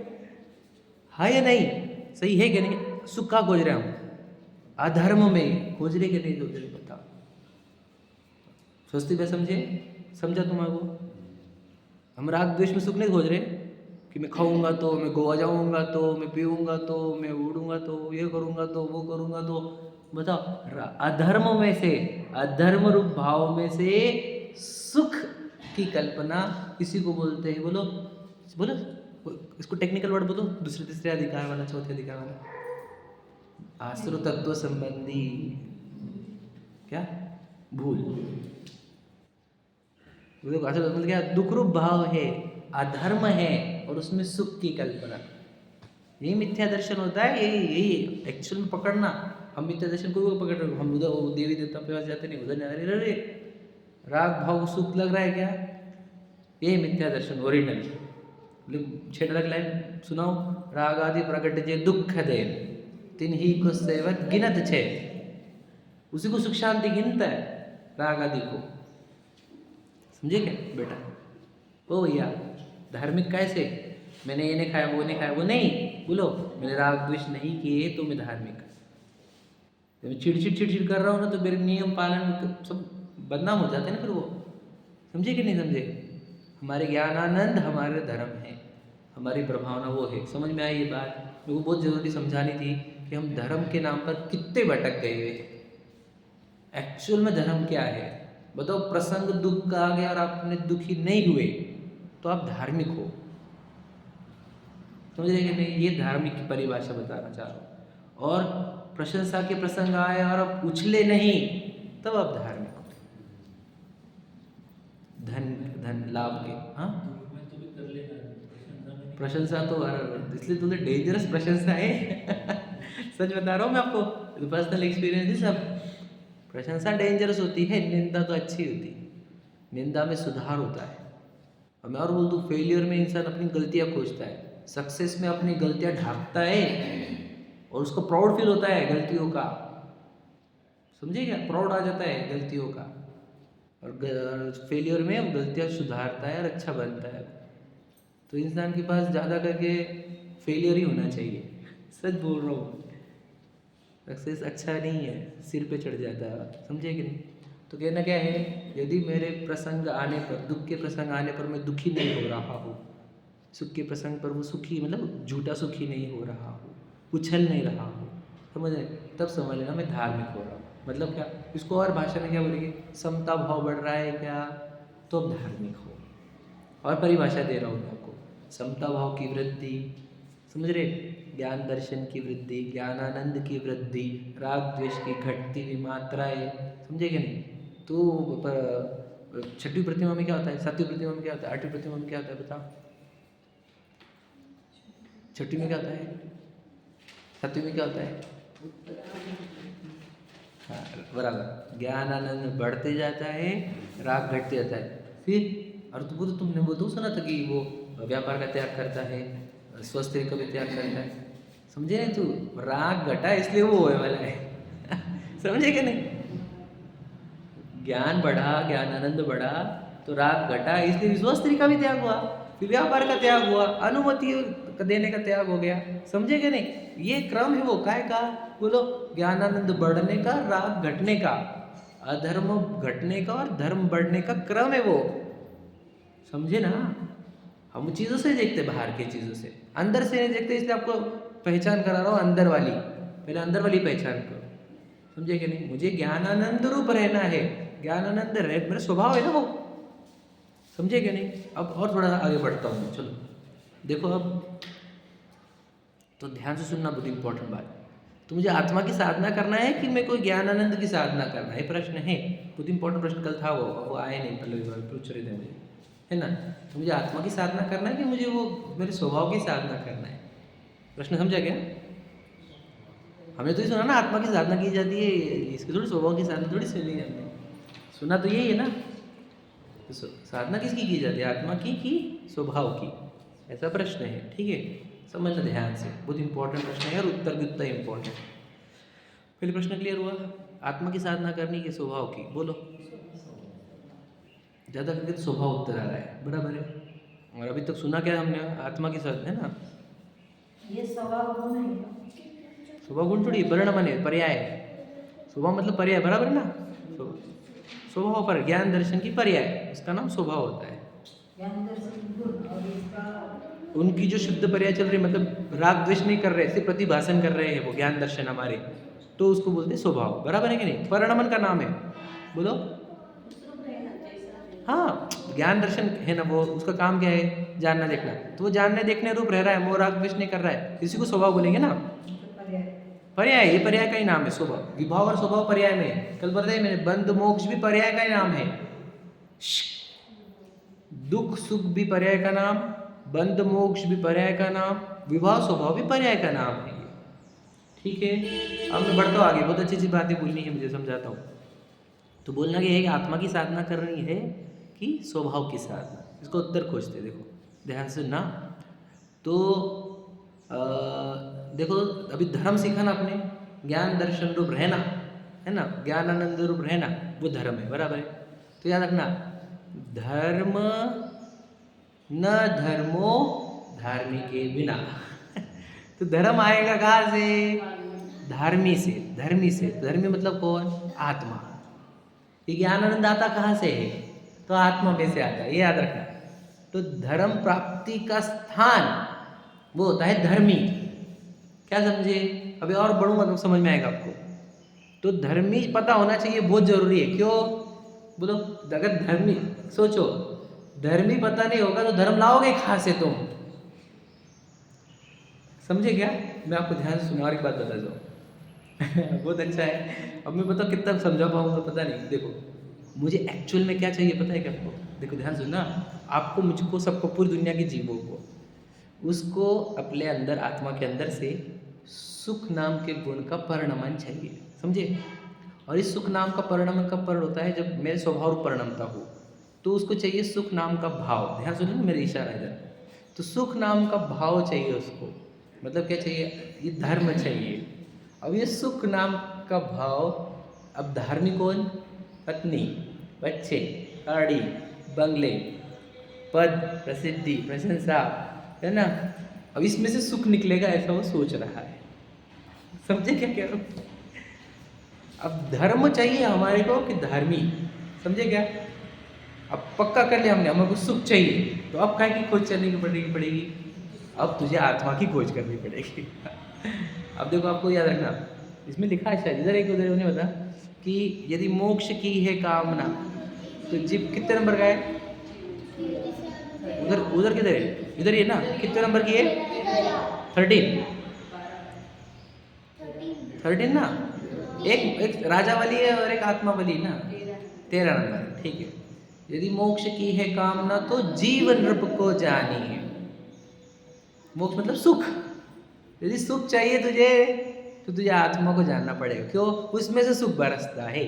हाँ या नहीं? सही है कि नहीं? सुख कहाँ खोज रहे हम? अधर्म में खोज रहे कि नहीं खोज रहे बताओ? सोचती मैं समझे, समझा तुम्हारे को? हम राग द्वेष में सुख नहीं खोज रहे कि मैं खाऊंगा तो, मैं गोवा जाऊंगा तो, मैं पीऊंगा तो, मैं उड़ूंगा तो, ये करूंगा तो, वो करूंगा तो। बताओ, अधर्म में से, अधर्म रूप भाव में से सुख की कल्पना किसी को बोलते हैं? बोलो बोलो, इसको टेक्निकल वर्ड बोलो, दूसरे तीसरे अधिकार वाला, चौथे अधिकार वाला, आश्रितत्व संबंधी क्या भूल। देखो असल मतलब क्या, दुख रूप भाव है, अधर्म है, और उसमें सुख की कल्पना। यही मिथ्या दर्शन होता है, यही एक्चुअल में पकड़ना। हम मिथ्या दर्शन को पकड़ रहे, हम उधर देवी देवता के पास जाते नहीं, उधर जा रहे, अरे राग भाव सुख लग रहा है क्या? यही मिथ्या दर्शन ओरिजिनल। छेड़ लाइन सुनाओ, राग आदि प्रकट जे दुख दे, तिन्ही को सेवक गिनत छे। उसी को सुख शांति गिनता है, राग आदि को। समझे क्या बेटा? ओ भैया धार्मिक कैसे? मैंने ये नहीं खाया, वो नहीं खाया, वो नहीं बोलो। मैंने राग द्वेष नहीं किए तो मैं धार्मिक। जब मैं चिड़चिड़ कर रहा हूँ ना, तो मेरे नियम पालन सब बदनाम हो जाते हैं ना फिर वो। समझे कि नहीं समझे? हमारे ज्ञानानंद हमारे धर्म है, हमारी प्रभावना वो है। समझ में आई ये बात? मेरे को बहुत ज़रूरी समझानी थी कि हम धर्म के नाम पर कितने भटक गए हुए हैं। एक्चुअल में धर्म क्या है बताओ। प्रसंग दुख का आ गया और आपने दुखी नहीं हुए तो आप धार्मिक हो। समझ रहे कि नहीं? ये धार्मिक की परिभाषा बताना चाह रहा हूँ। और प्रशंसा के प्रसंग आए और आप उछले नहीं तब आप धार्मिक हो। धन धन लाभ के, हाँ प्रशंसा तो इसलिए तुमने डेंजरस प्रशंसा है सच बता रहा हूँ मैं आपको, पर्सनल एक्सपीरियंस है सब। प्रशंसा डेंजरस होती है, निंदा तो अच्छी होती है। निंदा में सुधार होता है। और मैं और बोल दूँ, फेलियर में इंसान अपनी गलतियाँ खोजता है, सक्सेस में अपनी गलतियाँ ढांकता है और उसको प्राउड फील होता है गलतियों का। समझे क्या? प्राउड आ जाता है गलतियों का। और फेलियर में वो गलतियाँ सुधारता है और अच्छा बनता है। तो इंसान के पास ज़्यादा करके फेलियर ही होना चाहिए। सच बोल रहा हूँ, सक्सेस अच्छा नहीं है, सिर पे चढ़ जाता है। समझे कि नहीं? तो कहना क्या है, यदि मेरे प्रसंग आने पर, दुख के प्रसंग आने पर मैं दुखी नहीं हो रहा हूँ, सुख के प्रसंग पर वो सुखी मतलब झूठा सुखी नहीं हो रहा हूँ, उछल नहीं रहा हूँ, समझ रहे? तब समझ लेना मैं धार्मिक हो रहा हूँ। मतलब क्या, इसको और भाषा में क्या बोलेंगे, समता भाव बढ़ रहा है क्या, तो अब धार्मिक हो। और परिभाषा दे रहा हूँ मैं आपको, समता भाव की वृद्धि, समझ रहे? ज्ञान दर्शन की वृद्धि, ज्ञानानंद की वृद्धि, राग द्वेष की घटती हुई मात्राएं, समझे कि नहीं? तो छठी प्रतिमा में क्या होता है, सातवीं प्रतिमा में क्या होता है, आठवीं प्रतिमा में क्या होता है बताओ? छठी में क्या होता है, सातवीं में क्या होता है? हाँ बराबर, ज्ञान आनंद बढ़ते जाता है, राग घटते जाता है। फिर और वो तो तुमने वो तो सुना था कि वो व्यापार का त्याग करता है, स्वस्थ का भी त्याग करता है। समझे नहीं तू? राग घटा इसलिए वो होने वाला है समझे कि नहीं? ज्ञान बढ़ा, ज्ञान आनंद बढ़ा तो राग घटा, इसलिए स्वस्थ का भी त्याग हुआ, फिर व्यापार का त्याग हुआ, अनुमति देने का त्याग हो गया। समझे कि नहीं? ये क्रम है वो काय का, बोलो, ज्ञानानंद बढ़ने का, राग घटने का, अधर्म घटने का और धर्म बढ़ने का क्रम है वो। समझे ना? हम चीज़ों से देखते, बाहर की चीज़ों से, अंदर से नहीं देखते। इसलिए आपको पहचान करा रहा हूँ अंदर वाली, पहले अंदर वाली पहचान करो। समझे कि नहीं? मुझे ज्ञानानंद रूप रहना है, ज्ञानानंद रहे मेरा स्वभाव है ना वो। समझे कि नहीं? अब और थोड़ा आगे बढ़ता हूँ मैं, चलो देखो अब तो ध्यान से सुनना, बहुत इंपॉर्टेंट बात। तो मुझे आत्मा की साधना करना है कि मैं कोई ज्ञानानंद की साधना करना है, प्रश्न है। बहुत इंपॉर्टेंट प्रश्न कल था, वो आए नहीं, पहले पूछ रहे थे मुझे, है ना? तो मुझे आत्मा की साधना करना है कि मुझे वो मेरे स्वभाव की साधना करना है? प्रश्न समझा क्या? हमने तो ये सुना ना, आत्मा की साधना की जाती है, इसकी थोड़ी स्वभाव की साधना थोड़ी सुनी हमने। सुना तो यही है ना, तो साधना किसकी की जाती है? आत्मा की स्वभाव की? ऐसा प्रश्न है, ठीक है? समझना ध्यान से, बहुत इंपॉर्टेंट प्रश्न है और उत्तर भी उतना इंपॉर्टेंट। पहले प्रश्न क्लियर हुआ, आत्मा की साधना करनी कि स्वभाव की? बोलो। ज़्यादा करके तो स्वभाव उत्तर आ रहा है, बराबर है। और अभी तक सुना क्या हमने, आत्मा की साधना, है ना? ये स्वभाव गुण है, स्वभाव गुण थोड़ी, वर्ण माने पर्याय। स्वभाव मतलब पर्याय, बराबर है ना? स्वभाव पर ज्ञान दर्शन की पर्याय, उसका नाम स्वभाव होता है। ज्ञान दर्शन गुण, और इसका उनकी जो शुद्ध पर्याय चल रही, मतलब राग द्वेष नहीं कर रहे, सिर्फ प्रतिभाषण कर रहे हैं वो ज्ञान दर्शन हमारे, तो उसको बोलते हैं स्वभाव, बराबर है कि नहीं? परिणमन का नाम है, बोलो। हाँ, ज्ञान दर्शन है ना वो, उसका काम क्या है? जानना देखना। तो वो जानने देखने रूप रह रहा है, मोह राग द्वेष नहीं कर रहा है, इसी को स्वभाव बोलेंगे ना। पर्याय, ये पर्याय का ही नाम है स्वभाव। विभाव और स्वभाव पर्याय में, कल बताया मैंने, बंध मोक्ष भी पर्याय का ही नाम है। दुख सुख भी पर्याय का नाम, बंध मोक्ष भी पर्याय का नाम, विभाव स्वभाव भी पर्याय का नाम है। ठीक है, अब मैं बढ़ता हूँ आगे, बहुत अच्छी अच्छी बातें बोलनी है मुझे, समझाता हूँ। तो बोलना क्या है कि आत्मा की साधना करनी है कि स्वभाव की साधना, इसको उत्तर खोजते, देखो ध्यान से ना। तो देखो, अभी धर्म सीखा ना आपने, ज्ञान दर्शन रूप रहना, है ना, ज्ञान आनंद रूप रहना, वो धर्म है, बराबर है? तो याद रखना, धर्म न धर्मो धार्मिके बिना तो धर्म आएगा कहाँ से? धर्मी से, धर्मी से। धर्मी मतलब कौन? आत्मा। ये ज्ञानानंद आता कहाँ से है? तो आत्मा में से आता है, ये याद रखना। तो धर्म प्राप्ति का स्थान वो होता है धर्मी। क्या समझे? अभी और बढ़ूंगा तो समझ में आएगा आपको। तो धर्मी पता होना चाहिए, बहुत जरूरी है। क्यों बोलो? अगर धर्मी, सोचो, धर्मी पता नहीं होगा तो धर्म लाओगे कहाँ से तुम? समझे क्या? मैं आपको ध्यान से सुना और एक बात बता दूँ। बहुत अच्छा है। अब मैं पता कितना समझा पाऊंगा पता नहीं। देखो, मुझे एक्चुअल में क्या चाहिए पता है क्या आपको? देखो ध्यान सुनना, आपको, मुझको, सबको, पूरी दुनिया के जीवों को, उसको अपने अंदर, आत्मा के अंदर से सुख नाम के गुण का परिणमन चाहिए। समझे? और इस सुख नाम का परिणमन कब परिण होता है? जब मेरे स्वभाव रूप परिणमता हो। तो उसको चाहिए सुख नाम का भाव। ध्यान सुनो ना मेरे इशारा इधर। तो सुख नाम का भाव चाहिए उसको। मतलब क्या चाहिए? ये धर्म चाहिए। अब ये सुख नाम का भाव, अब धार्मिक कौन? पत्नी, बच्चे, गाड़ी, बंगले, पद, प्रसिद्धि, प्रशंसा, है ना? अब इसमें से सुख निकलेगा ऐसा वो सोच रहा है। समझे क्या कह रहा हूँ? अब धर्म चाहिए हमारे को कि धार्मी, समझे क्या? अब पक्का कर लिया हमने, हमें को सुख चाहिए, तो अब काय की खोज करने की पड़ेगी? अब तुझे आत्मा की खोज करनी पड़ेगी। अब देखो, आपको याद रखना, इसमें लिखा है शायद इधर एक उधर नहीं पता, कि यदि मोक्ष की है कामना तो जीव कितने नंबर का है? उधर उधर किधर है? इधर ही है ना? कितने नंबर की है? 13। 13 ना? एक एक राजा वाली है और एक आत्मा वाली ना? 13 नंबर, ठीक है। यदि मोक्ष की है कामना तो जीवन रूप को जानी है। मोक्ष मतलब सुख। यदि सुख चाहिए तुझे तो तुझे आत्मा को जानना पड़ेगा। क्यों? उसमें से सुख बरसता है।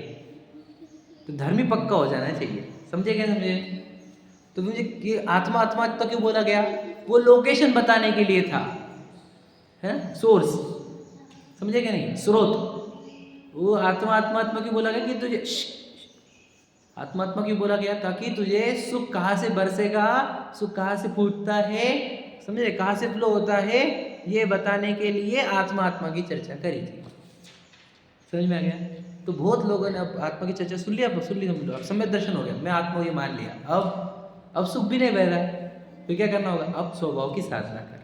तो धर्मी पक्का हो जाना चाहिए। समझे क्या? समझे? तो मुझे ये आत्मा आत्मा तो क्यों बोला गया? वो लोकेशन बताने के लिए था, है? सोर्स, समझे क्या? नहीं, स्रोत। वो आत्मा आत्मा आत्मा क्यों बोला गया? कि तुझे आत्मा आत्मा क्यों बोला गया? ताकि तुझे सुख कहाँ से बरसेगा, सुख कहाँ से फूटता है, समझे? कहाँ से फ्लो होता है, ये बताने के लिए आत्मा आत्मा की चर्चा करी थी। समझ में आ गया? तो बहुत लोगों ने अब आत्मा की चर्चा सुन लिया, सुन ली, समझ लो, अब सम्यक दर्शन हो गया, मैं आत्मा ये मान लिया। अब सुख भी नहीं बह रहा है, तो क्या करना होगा? अब स्वभाव की साधना कर।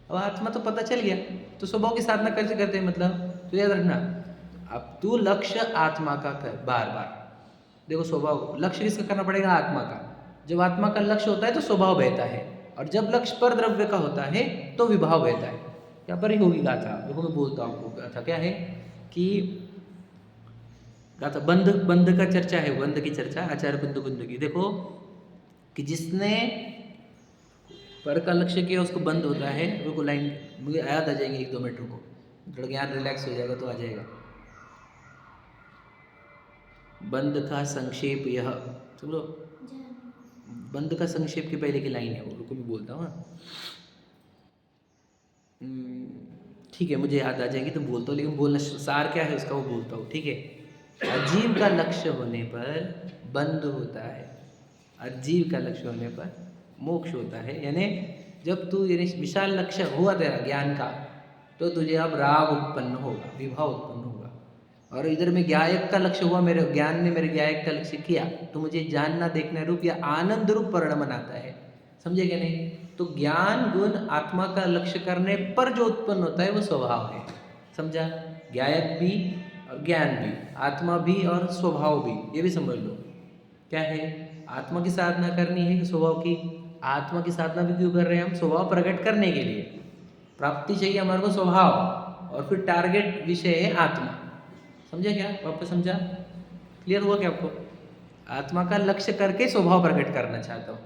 अब आत्मा तो पता चल गया, तो स्वभाव की साधना कैसे करते हैं? मतलब तो याद रखना, अब तू लक्ष्य आत्मा का कर बार बार। देखो, स्वभाव लक्ष्य किसका करना पड़ेगा? आत्मा का। जब आत्मा का लक्ष्य होता है तो स्वभाव बहता है, और जब लक्ष्य पर द्रव्य का होता है तो विभाव बहता है। यहाँ पर ही होगी गाथा। देखो मैं बोलता हूँ आपको, गाथा क्या है कि गाथा बंध, बंध का चर्चा है, बंध की चर्चा आचार्य बिंदु बिंदु की। देखो कि जिसने पर का लक्ष्य किया उसको बंद होता है। वो लाइन मुझे याद आ जाएंगे 1-2 मिनट को, थोड़ा ज्ञान रिलैक्स हो जाएगा तो आ जाएगा। बंध का संक्षेप यह, चलो बंध का संक्षेप की पहले की लाइन है वो, रुको मैं बोलता हूँ। ठीक है, मुझे याद आ जाएगी तो बोलता हूँ, लेकिन बोलना सार क्या है उसका वो बोलता हूँ, ठीक है। अजीव का लक्ष्य होने पर बंध होता है, अजीव का लक्ष्य होने पर मोक्ष होता है। यानी जब तू यानी विशाल लक्ष्य हुआ तेरा ज्ञान का, तो तुझे अब राग उत्पन्न होगा, विभाव उत्पन्न होगा। और इधर में ज्ञायक का लक्ष्य हुआ, मेरे ज्ञान ने मेरे ज्ञायक का लक्ष्य किया, तो मुझे जानना, देखना रूप या आनंद रूप परिणमन आता है। समझे क्या? नहीं? तो ज्ञान गुण आत्मा का लक्ष्य करने पर जो उत्पन्न होता है वो स्वभाव है। समझा? ज्ञायक भी और ज्ञान भी, आत्मा भी और स्वभाव भी, ये भी समझ लो। क्या है? आत्मा की साधना करनी है कि स्वभाव की? आत्मा की साधना भी क्यों कर रहे हैं हम? स्वभाव प्रकट करने के लिए। प्राप्ति चाहिए हमारे को स्वभाव, और फिर टारगेट विषय है आत्मा। समझे क्या? वापस समझा? क्लियर हुआ क्या आपको? आत्मा का लक्ष्य करके स्वभाव प्रकट करना चाहता हूँ।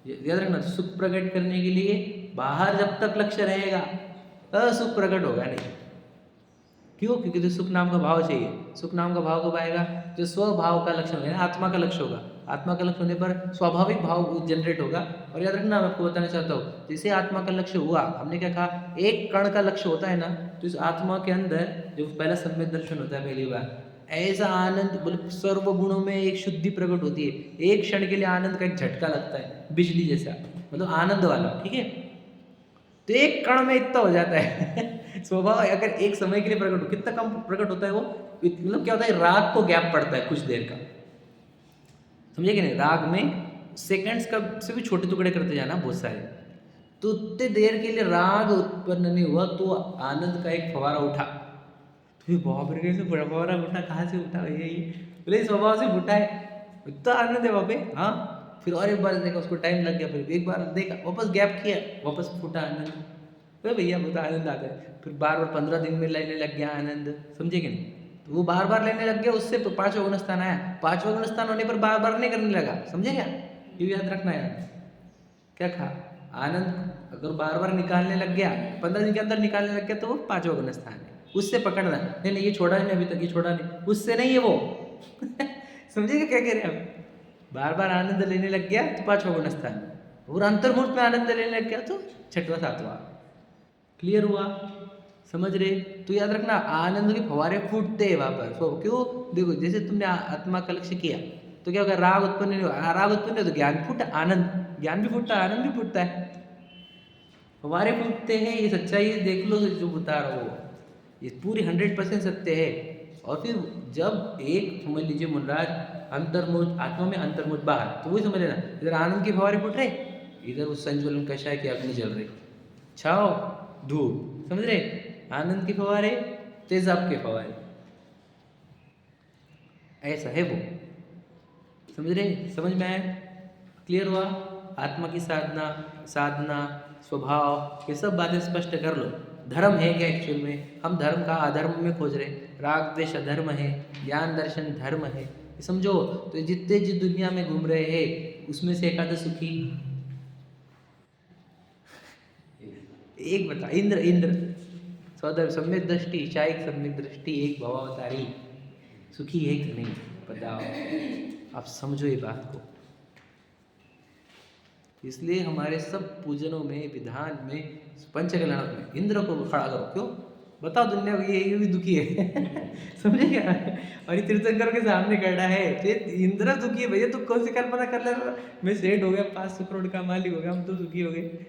याद रखना, सुख प्रकट करने के लिए बाहर जब तक लक्ष्य रहेगा असुख प्रकट होगा नहीं। क्यों? क्योंकि तो सुख नाम का भाव चाहिए। सुख नाम का भाव कब आएगा? जो स्वभाव का लक्षण होगा, आत्मा का लक्ष्य होगा। आत्मा का लक्ष्य होने पर स्वाभाविक भाव जनरेट होगा। और याद रखना, मैं आपको बताना चाहता हूँ, जैसे आत्मा का लक्ष्य हुआ, हमने क्या कहा, एक कण का लक्ष्य होता है ना, तो इस आत्मा के अंदर जो पहला सम्यक दर्शन होता है पहली बार, ऐसा आनंद, बोले सर्व गुणों में एक शुद्धि प्रकट होती है। एक क्षण के लिए आनंद का एक झटका लगता है, बिजली जैसा, मतलब आनंद वाला, ठीक है। तो एक कण में इतना हो जाता है। स्वभाव अगर एक समय के लिए प्रकट हो, कितना कम प्रकट होता है वो, मतलब क्या होता है, राग को गैप पड़ता है कुछ देर का। समझे कि नहीं? राग में सेकंड्स का से भी छोटे टुकड़े करते जाना बहुत सारे, तो उतने देर के लिए राग उत्पन्न नहीं हुआ तो आनंद का एक फवारा उठा, ये बाप रे, कैसे फव्वारा उठा, कहाँ से उठा, ये बोले स्वभाव से फूटा है, इतना आनंद है वहाँ पे। हाँ, फिर और एक बार देखा, उसको टाइम लग गया, फिर एक बार देखा, वापस गैप किया, वापस फूटा आनंद। तो भैया वो तो आनंद आता है, फिर बार बार 15 दिन में लेने लग गया आनंद, समझे कि नहीं। तो वो बार बार लेने लग गया, उससे 5वां गुण स्थान आया, 5वां गुण स्थान होने पर बार बार नहीं करने लगा, समझे क्या, ये भी याद रखना है। क्या कहा, आनंद अगर बार बार निकालने लग गया, 15 दिन के अंदर निकालने लग गया, तो वो 5वां गुण स्थान है, उससे पकड़ना। नहीं नहीं, ये छोड़ा नहीं अभी तक, ये छोड़ा नहीं, उससे नहीं है वो समझिएगा क्या कह रहे हैं आप, बार बार आनंद लेने लग गया तो 5वां गुण स्थान, और अंतर्मुहूर्त में आनंद लेने लग गया तो 6वां 7वां। क्लियर हुआ, समझ रहे। तो याद रखना, आनंद के फव्वारे फूटते हैं वहां पर। तो क्यों, देखो जैसे तुमने आत्मा का लक्ष्य किया तो क्या होगा, राग उत्पन्न नहीं हुआ, राग उत्पन्न नहीं हो तो ज्ञान फूटा, आनंद, ज्ञान भी फूटता है, आनंद भी फूटता है, फव्वारे फूटते हैं। ये सच्चाई देख लो, जो बता रहा हो ये पूरी 100% सत्य है। और फिर जब एक समझ लीजिए मुनराज, अंतर्मुहूर्त आत्मा में, अंतर्मुहूर्त बाहर, तो वही समझ लेना, इधर आनंद के फव्वारे फूट रहे, इधर उस संज्वलन कषाय की अग्नि जल रही, छाओ धूप, समझ रहे, आनंद के फव्वारे, तेजाब के फव्वारे, ऐसा है वो, समझ रहे, समझ में आया, क्लियर हुआ। आत्मा की साधना, साधना, स्वभाव, ये सब बातें स्पष्ट कर लो। धर्म है क्या एक्चुअल में, हम धर्म का अधर्म में खोज रहे, राग द्वेष अधर्म है, ज्ञान दर्शन धर्म है, ये समझो। तो जितने जिस दुनिया में घूम रहे हैं उसमें से एकादश सुखी, एक बता, इंद्र, इंद्र सौदर सम्यक दृष्टि, शायक सम्यक दृष्टि, एक भवावतारी सुखी है कि नहीं, बताओ, आप समझो ये बात को। इसलिए हमारे सब पूजनों में, विधान में, पंचकल्याण में इंद्र को खड़ा करो, क्यों बताओ, दुनिया को ये भी दुखी है समझे क्या, और ये तीर्थंकर के सामने खड़ा है, इंद्र दुखी है भैया, तू कौन सी कल्पना कर ले रहा, मैं सेठ हो गया, 500 करोड़ का मालिक हो गया, हम तो दुखी हो गए।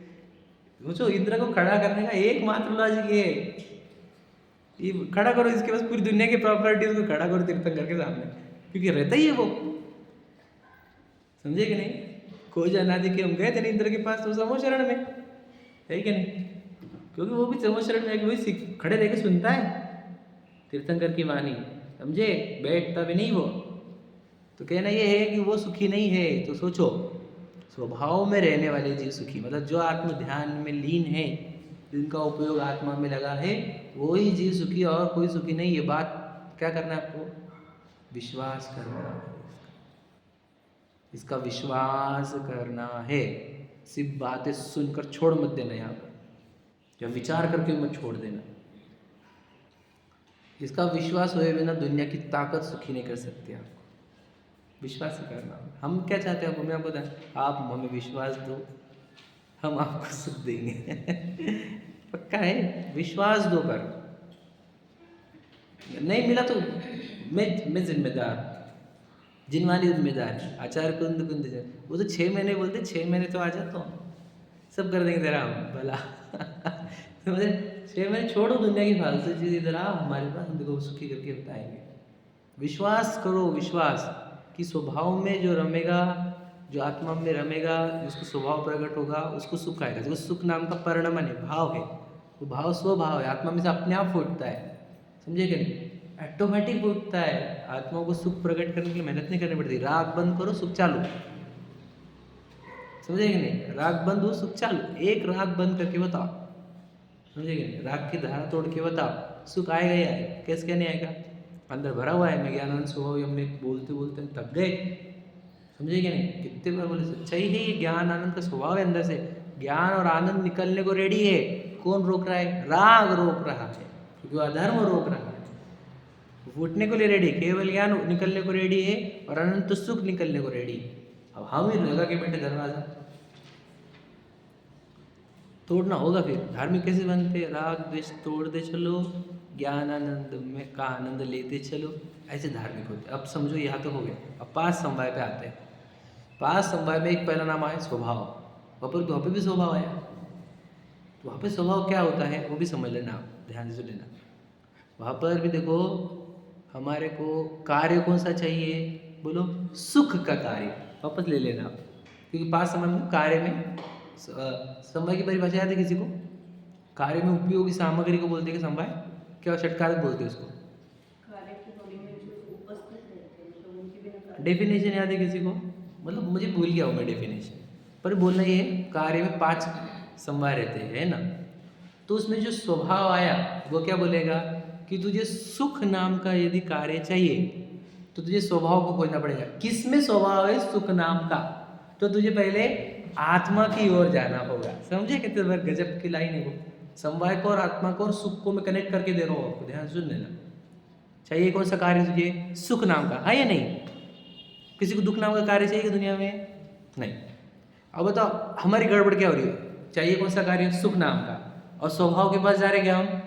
सोचो, इंद्र को खड़ा करने का एकमात्र लॉजिक ये, खड़ा करो, इसके पास पूरी दुनिया की प्रॉपर्टीज को खड़ा करो तीर्थंकर के सामने, क्योंकि रहता ही है वो, समझे कि नहीं। खोज अनादि के हम गए थे इंद्र के पास, तो समो शरण में है कि नहीं, क्योंकि वो भी समो शरण में, वही खड़े रह के सुनता है तीर्थंकर की वाणी, समझे, बैठता भी नहीं वो। तो कहना ये है कि वो सुखी नहीं है, तो सोचो, स्वभाव में रहने वाले जीव सुखी, मतलब जो आत्म ध्यान में लीन है, जिनका उपयोग आत्मा में लगा है, वो ही जीव सुखी, और कोई सुखी नहीं। ये बात क्या करना है आपको, विश्वास करना है, इसका विश्वास करना है। सिर्फ बातें सुनकर छोड़ मत देना, यहाँ पर या विचार करके मत छोड़ देना। इसका विश्वास हुए बिना दुनिया की ताकत सुखी नहीं कर सकती आपको, विश्वास ही करना। हम क्या चाहते हैं, हमें आपको आप हमें विश्वास दो, हम आपको सुख देंगे पक्का है, विश्वास दो, पर नहीं मिला तो मैं जिम्मेदार, जिनवानी जिम्मेदार है, आचार्य कुंद कुंद, वो तो 6 महीने बोलते, 6 महीने तो आ जाता हूँ, सब कर देंगे तेरा हम भला समझे, 6 महीने छोड़ो दुनिया की फालतू चीज़, इधर आओ हमारे पास, हम देखो सुखी करके बताएंगे। विश्वास करो, विश्वास कि स्वभाव में जो रमेगा, जो आत्मा में रमेगा, जिसको स्वभाव प्रकट होगा, उसको सुख आएगा। जो सुख नाम का परिणाम है, भाव है, वो भाव स्वभाव है, आत्मा में से अपने आप फूटता है, समझे कि नहीं, ऑटोमेटिक फूटता है। आत्मा को सुख प्रकट करने की मेहनत नहीं करनी पड़ती, राग बंद करो सुख चालू, समझे कि नहीं, राग बंद हो सुख चालू, एक राग बंद करके बताओ, समझे कि नहीं, राग की धारा तोड़ के बताओ, सुख आएगा ही आएगा, कैसे क्या नहीं आएगा, अंदर भरा हुआ है। मैं ज्ञानानंद स्वभाव हमने बोलते बोलते हम थक गए, समझे कि नहीं, कितने बार बोले, सच्चाई है ये, ज्ञान आनंद का स्वभाव है अंदर से, ज्ञान और आनंद निकलने को रेडी है। कौन रोक रहा है, राग रोक रहा है, क्योंकि अधर्म रोक रहा है, फूटने को लिए रेडी, केवल ज्ञान निकलने को रेडी है, और अनंत सुख निकलने को रेडी है। अब हम ही लगा के बैठे दरवाजा, तोड़ना होगा। फिर धार्मिक कैसे बनते, राग द्वेष तोड़ते चलो, ज्ञान आनंद में का आनंद लेते चलो, ऐसे धार्मिक होते। अब समझो यहाँ तो हो गया, अब 5 समवाय पे आते हैं। 5 समवाय में एक पहला नाम आया स्वभाव, वहाँ पर भी स्वभाव आया, तो वहाँ पे स्वभाव क्या होता है वो भी समझ लेना, आप ध्यान से लेना। वहाँ पर भी देखो, हमारे को कार्य कौन सा चाहिए, बोलो सुख का कार्य, वापस ले लेना आप, क्योंकि 5 समय में कार्य में समवाय की परिभाषा याद है किसी को, कार्य में उपयोगी सामग्री को बोलते हैं समवाय, क्या षटकारक बोलते हैं उसको, डेफिनेशन याद है किसी को? मतलब मुझे भूल गया हूँ मैं डेफिनेशन, पर बोलना ये है, कार्य में 5 समवाय रहते हैं, है ना? तो उसमें जो स्वभाव आया वो क्या बोलेगा कि तुझे सुख नाम का यदि कार्य चाहिए तो तुझे स्वभाव को खोजना पड़ेगा। किस में स्वभाव है सुख नाम का? तो तुझे पहले आत्मा की ओर जाना होगा। समझे कितने बार गजब की लाइन है वो। समवाय को और आत्मा को और सुख को मैं कनेक्ट करके दे रहा हूँ आपको, ध्यान सुन लेना। चाहिए कौन सा कार्य तुझे? सुख नाम का, है या नहीं? किसी को दुख नाम का कार्य चाहिए दुनिया में? नहीं। अब बताओ हमारी गड़बड़ क्या हो रही है? चाहिए कौन सा कार्य? सुख नाम का, और स्वभाव के पास जा रहे क्या हम?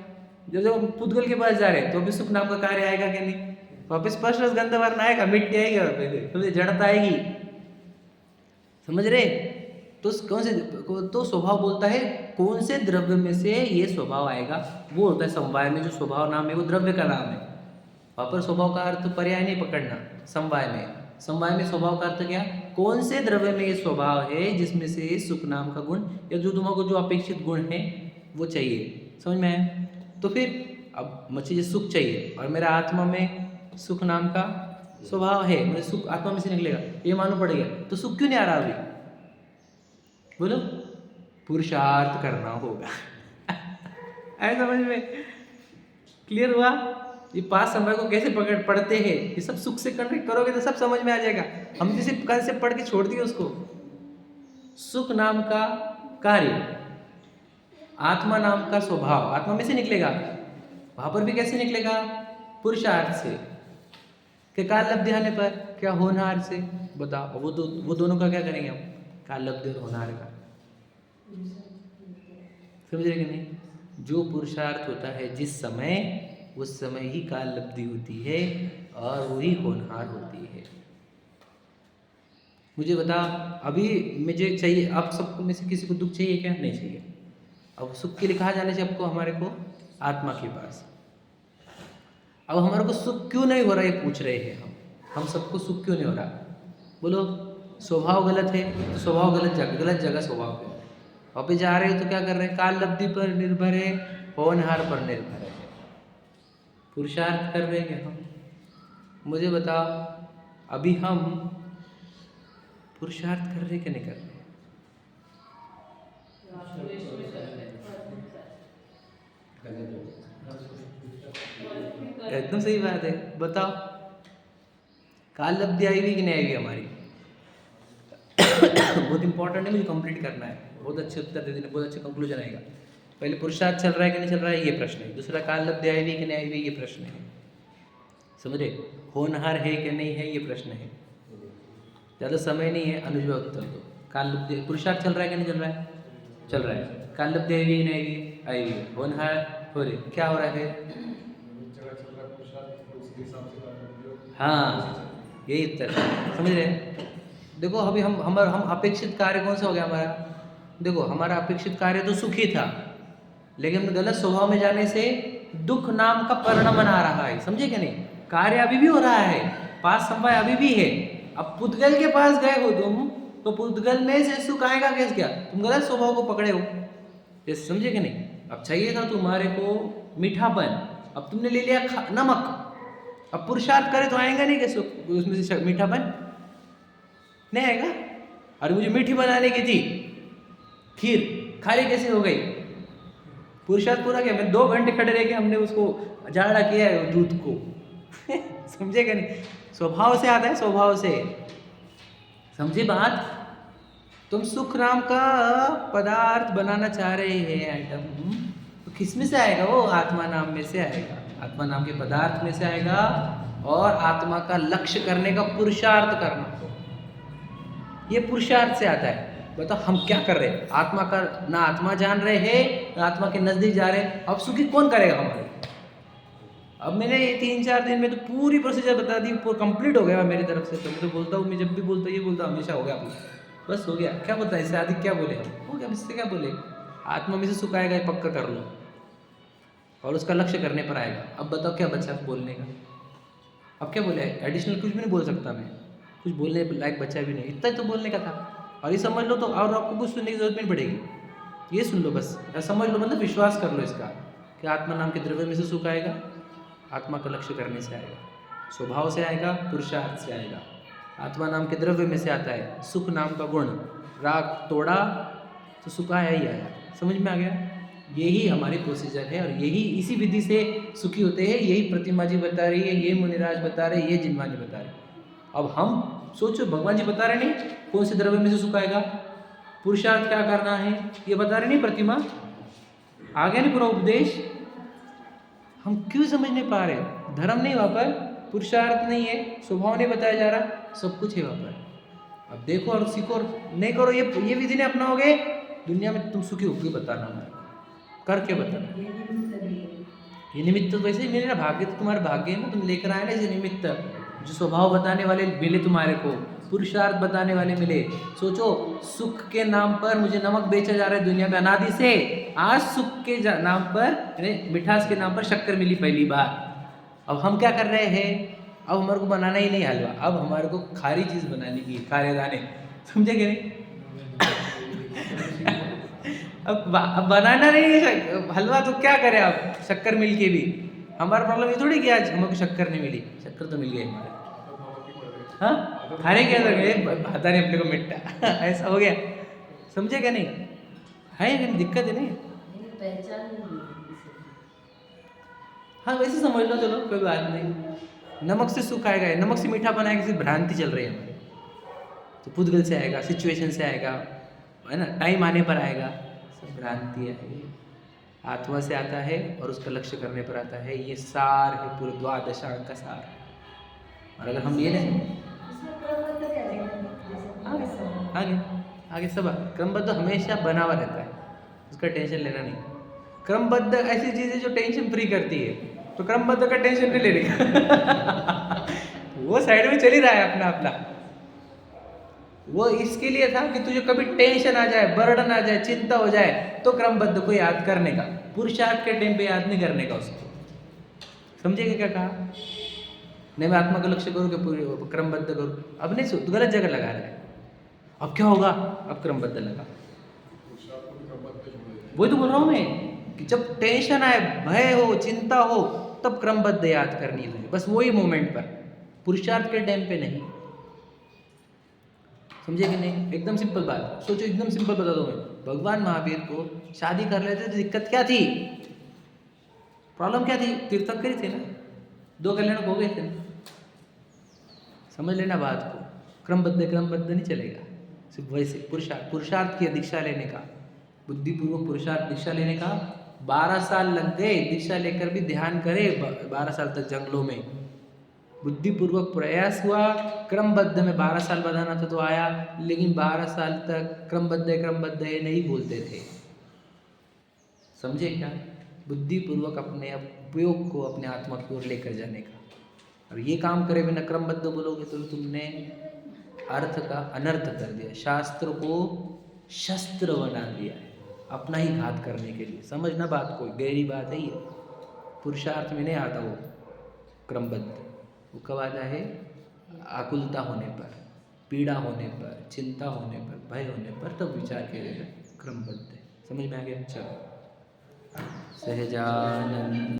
जब हम पुद्गल के पास जा रहे हैं तो भी सुख नाम का कार्य आएगा क्या? नहीं। वापस स्पष्ट रस गंध वर्ण आएगा, मिट्टी आएगी, वापस तो जड़ता आएगी। समझ रहे? तो कौन से, तो स्वभाव बोलता है कौन से द्रव्य में से ये स्वभाव आएगा, वो होता है समवाय में जो स्वभाव नाम है वो द्रव्य का नाम है। वहाँ पर स्वभाव का अर्थ पर्याय नहीं पकड़ना। समवाय में स्वभाव का अर्थ क्या? कौन से द्रव्य में ये स्वभाव है जिसमें से सुख नाम का गुण या जो तुमको जो अपेक्षित गुण है वो चाहिए। समझ में आया? तो फिर अब मुझे सुख चाहिए और मेरा आत्मा में सुख नाम का स्वभाव है, मुझे सुख आत्मा में से निकलेगा, ये मालूम पड़ेगा। तो सुख क्यों नहीं आ रहा अभी? बोलो, पुरुषार्थ करना होगा। आए समझ में? क्लियर हुआ? ये 5 समय को कैसे पढ़ते हैं, ये सब सुख से कनेक्ट करोगे तो सब समझ में आ जाएगा। हम किसी कल से पढ़ के छोड़ दिए उसको। सुख नाम का कार्य, आत्मा नाम का स्वभाव, आत्मा में से निकलेगा, वहां पर भी कैसे निकलेगा? पुरुषार्थ से। कि काल लब्धि आने पर क्या? होनहार से। बताओ वो दोनों का क्या करेंगे हम? काल लब्धि और होनहार का। समझ रहे कि नहीं? जो पुरुषार्थ होता है जिस समय, उस समय ही काल लब्धि होती है और वही होनहार होती है। मुझे बता, अभी मुझे चाहिए, आप सबको में से किसी को दुख चाहिए क्या? नहीं चाहिए। अब सुख के लिए कहाँ जाने से आपको? हमारे को आत्मा के पास। अब हमारे को सुख क्यों नहीं हो रहा ये पूछ रहे हैं हम सबको सुख क्यों नहीं हो रहा? बोलो, स्वभाव गलत है तो स्वभाव गलत जगह स्वभाव है। वापिस जा रहे हो तो क्या कर रहे हैं? काल लब्धि पर निर्भर है, होनहार पर निर्भर है। पुरुषार्थ कर रहे हैं क्या हम? मुझे बताओ, अभी हम पुरुषार्थ कर रहे क्या नहीं कर रहे? एकदम सही बात है। बताओ, काल लब्धि आई हुई कि नहीं आई हुई हमारी? बहुत इंपॉर्टेंट है, मुझे कंप्लीट करना है। बहुत अच्छे उत्तर दे देने, बहुत अच्छा कंक्लूजन आएगा। पहले पुरुषार्थ चल रहा है कि नहीं चल रहा है, ये प्रश्न है। दूसरा, काल लब्धि आई हुई कि नहीं आई हुई, ये प्रश्न है। समझे? होनहार है कि नहीं है, ये प्रश्न है। ज़्यादा समय नहीं है, अनुज उत्तर दो। काल लब्धि, पुरुषार्थ चल रहा है कि नहीं चल रहा है? चल रहा है। काल लब्धि आई हुई कि नहीं आई हुई? आई हुई। होनहार हो रही, क्या हो रहा है? हाँ, यही उत्तर है। समझ रहे? देखो अभी हम अपेक्षित कार्य कौन सा हो गया हमारा? देखो हमारा अपेक्षित कार्य तो सुखी था, लेकिन गलत स्वभाव में जाने से दुख नाम का परिणाम बना रहा है। समझे क्या नहीं? कार्य अभी भी हो रहा है, 5 समवाय अभी भी है। अब पुद्गल के पास गए हो तुम, तो पुद्गल में से सुख आएगा कैसे? क्या तुम गलत स्वभाव को पकड़े हो? ये समझे कि नहीं? अब चाहिए था तुम्हारे को मीठापन, अब तुमने ले लिया नमक। अब पुरुषार्थ करे तो आएगा नहीं कैसे उसमें से मीठापन? नहीं आएगा। अरे मुझे मीठी बनाने की थी, खीर खाली कैसे हो गई? पुरुषार्थ पूरा किया, मैं 2 घंटे खड़े रह के हमने उसको जाड़ा किया है दूध को। समझे क्या नहीं? स्वभाव से आता है, स्वभाव से। समझे बात? तुम सुख नाम का पदार्थ बनाना चाह रहे हैं आइटम, तो किस में से आएगा? वो आत्मा नाम में से आएगा, आत्मा नाम के पदार्थ में से आएगा। और आत्मा का लक्ष्य करने का पुरुषार्थ करना, ये पुरुषार्थ से आता है। बताओ हम क्या कर रहे हैं? आत्मा का ना आत्मा जान रहे हैं, ना आत्मा के नजदीक जा रहे हैं। अब सुखी कौन करेगा हमारे? अब मैंने ये 3-4 दिन में तो पूरी प्रोसीजर बता दी, कंप्लीट हो गया मेरी तरफ से। तो मैं तो बोलता हूँ, मैं जब भी बोलता हूँ ये बोलता हूँ, हमेशा हो गया बस हो गया। क्या बोलता है इससे अधिक क्या बोले? हो गया, इससे क्या बोले? आत्मा में से सुख आएगा, ये पक्का कर लो, और उसका लक्ष्य करने पर आएगा। अब बताओ क्या बचा बोलने का? अब क्या बोले? एडिशनल कुछ भी नहीं बोल सकता मैं, कुछ बोलने लायक बचा भी नहीं, इतना ही तो बोलने का था। और ये समझ लो तो और आपको कुछ सुनने की जरूरत नहीं पड़ेगी। ये सुन लो बस, समझ लो, मतलब विश्वास कर लो इसका कि आत्मा नाम के द्रव्य में से सुख आएगा, आत्मा का लक्ष्य करने से आएगा, स्वभाव से आएगा, पुरुषार्थ से आएगा। आत्मा नाम के द्रव्य में से आता है। सुख नाम का गुण, राग तोड़ा तो सुख आया ही आया। समझ में आ गया? यही हमारी प्रोसीजर है और यही इसी विधि से सुखी होते हैं। यही प्रतिमा जी बता रही है, ये मुनिराज बता रहे, ये जिनवानी बता रहे। अब हम सोचो, भगवान जी बता रहे नहीं कौन से द्रव्य में से सुख आएगा, पुरुषार्थ क्या करना है, ये बता रहे नहीं प्रतिमा। आ गया नहीं पूरा उपदेश? हम क्यों समझ नहीं पा रहे? धर्म नहीं वहाँ पर, पुरुषार्थ नहीं है, स्वभाव नहीं बताया जा रहा, सब कुछ है वहाँ पर। अब देखो और सीखो और नहीं करो, ये विधि नहीं अपनाओगे, दुनिया में तुम सुखी होगी। बताना हमारे करके बताना। ये निमित्त भी है। ये निमित्त तो वैसे ही मिले ना, भाग्य तो तुम्हारे भाग्य है ना, तुम लेकर आए ना ये निमित्त। जो स्वभाव बताने वाले मिले तुम्हारे को, पुरुषार्थ बताने वाले मिले। सोचो, सुख के नाम पर मुझे नमक बेचा जा रहा है दुनिया में अनादि से। आज सुख के नाम पर, मिठास के नाम पर शक्कर मिली पहली बार। अब हम क्या कर रहे हैं? अब हमारे को बनाना ही नहीं हलवा, अब हमारे को खारी चीज़ बनाने की, खारे दाने। समझे कि नहीं? अब बनाना नहीं है हलवा, तो क्या करें? आप शक्कर मिल के भी हमारा प्रॉब्लम ये थोड़ी कि आज हमको शक्कर नहीं मिली, शक्कर तो मिल गई हमारे। हाँ, खाने क्या लगे पता नहीं अपने को मिट्टा ऐसा हो गया। समझे क्या नहीं? है लेकिन दिक्कत है नहीं। ये पहचान नहीं है किसी हाँ वैसे समझ लो, चलो कोई बात नहीं। नमक से सुख आएगा, नमक से मीठा बनाएगा, सिर्फ भ्रांति चल रही है हमारी। तो पुद्गल से आएगा, सिचुएशन से आएगा, है ना, टाइम आने पर आएगा, सब भ्रांति है। आत्मा से आता है और उसका लक्ष्य करने पर आता है। ये सार है पूरे द्वादशांग का सार। और अगर हम ये नहीं इसमें क्रमबद्ध क्या है? जैसे आगे आगे सब क्रमबद्ध हमेशा बना हुआ रहता है, उसका टेंशन लेना नहीं। क्रमबद्ध ऐसी चीज़ है जो टेंशन फ्री करती है, तो क्रमबद्ध का टेंशन नहीं लेने का वो साइड में चल ही रहा है अपना अपना। वो इसके लिए था कि तुझे कभी टेंशन आ जाए, बर्डन आ जाए, चिंता हो जाए, तो क्रमबद्ध को याद करने का। पुरुषार्थ के टाइम पे याद नहीं करने का उसको। समझेगा क्या कहा? नहीं मैं आत्मा का लक्ष्य करूँ कि पूरी क्रमबद्ध करूँ, अब नहीं, तो गलत जगह लगा रहे हैं। अब क्या होगा? अब क्रमबद्ध लगा। वही तो बोल रहा हूँ मैं कि जब टेंशन आए, भय हो, चिंता हो, तब क्रमबद्ध याद करनी है, बस वही मोमेंट पर, पुरुषार्थ के टाइम पे नहीं। समझे कि नहीं? एकदम सिंपल बात। सोचो, एकदम सिंपल बता दो मैं। भगवान महावीर को शादी कर लेते तो दिक्कत क्या थी? प्रॉब्लम क्या थी? तीर्थंकरी थे ना, 2 कल्याण हो गए थे ना। समझ लेना बात को, क्रमबद्ध नहीं चलेगा। सिर्फ वैसे पुरुषार्थ की दीक्षा लेने का, बुद्धिपूर्वक पुरुषार्थ दीक्षा लेने का। 12 साल लग गए दीक्षा लेकर भी, ध्यान करे 12 साल तक जंगलों में, बुद्धिपूर्वक प्रयास हुआ। क्रमबद्ध में 12 साल बाद आना था तो आया, लेकिन 12 साल तक क्रमबद्ध है नहीं बोलते थे। समझे क्या? बुद्धिपूर्वक अपने उपयोग को अपने आत्मा की ओर लेकर जाने का। और ये काम करे बिना क्रमबद्ध बोलोगे तो तुमने अर्थ का अनर्थ कर दिया, शास्त्र को शस्त्र बना दिया है अपना ही घात करने के लिए। समझना बात, कोई गहरी बात है ये। पुरुषार्थ में नहीं आता वो क्रमबद्ध। वो कब आता है? आकुलता होने पर, पीड़ा होने पर, चिंता होने पर, भय होने पर, तब विचार किया जाएगा क्रमबद्ध है। समझ में आ गया? चलो, सहजानंद।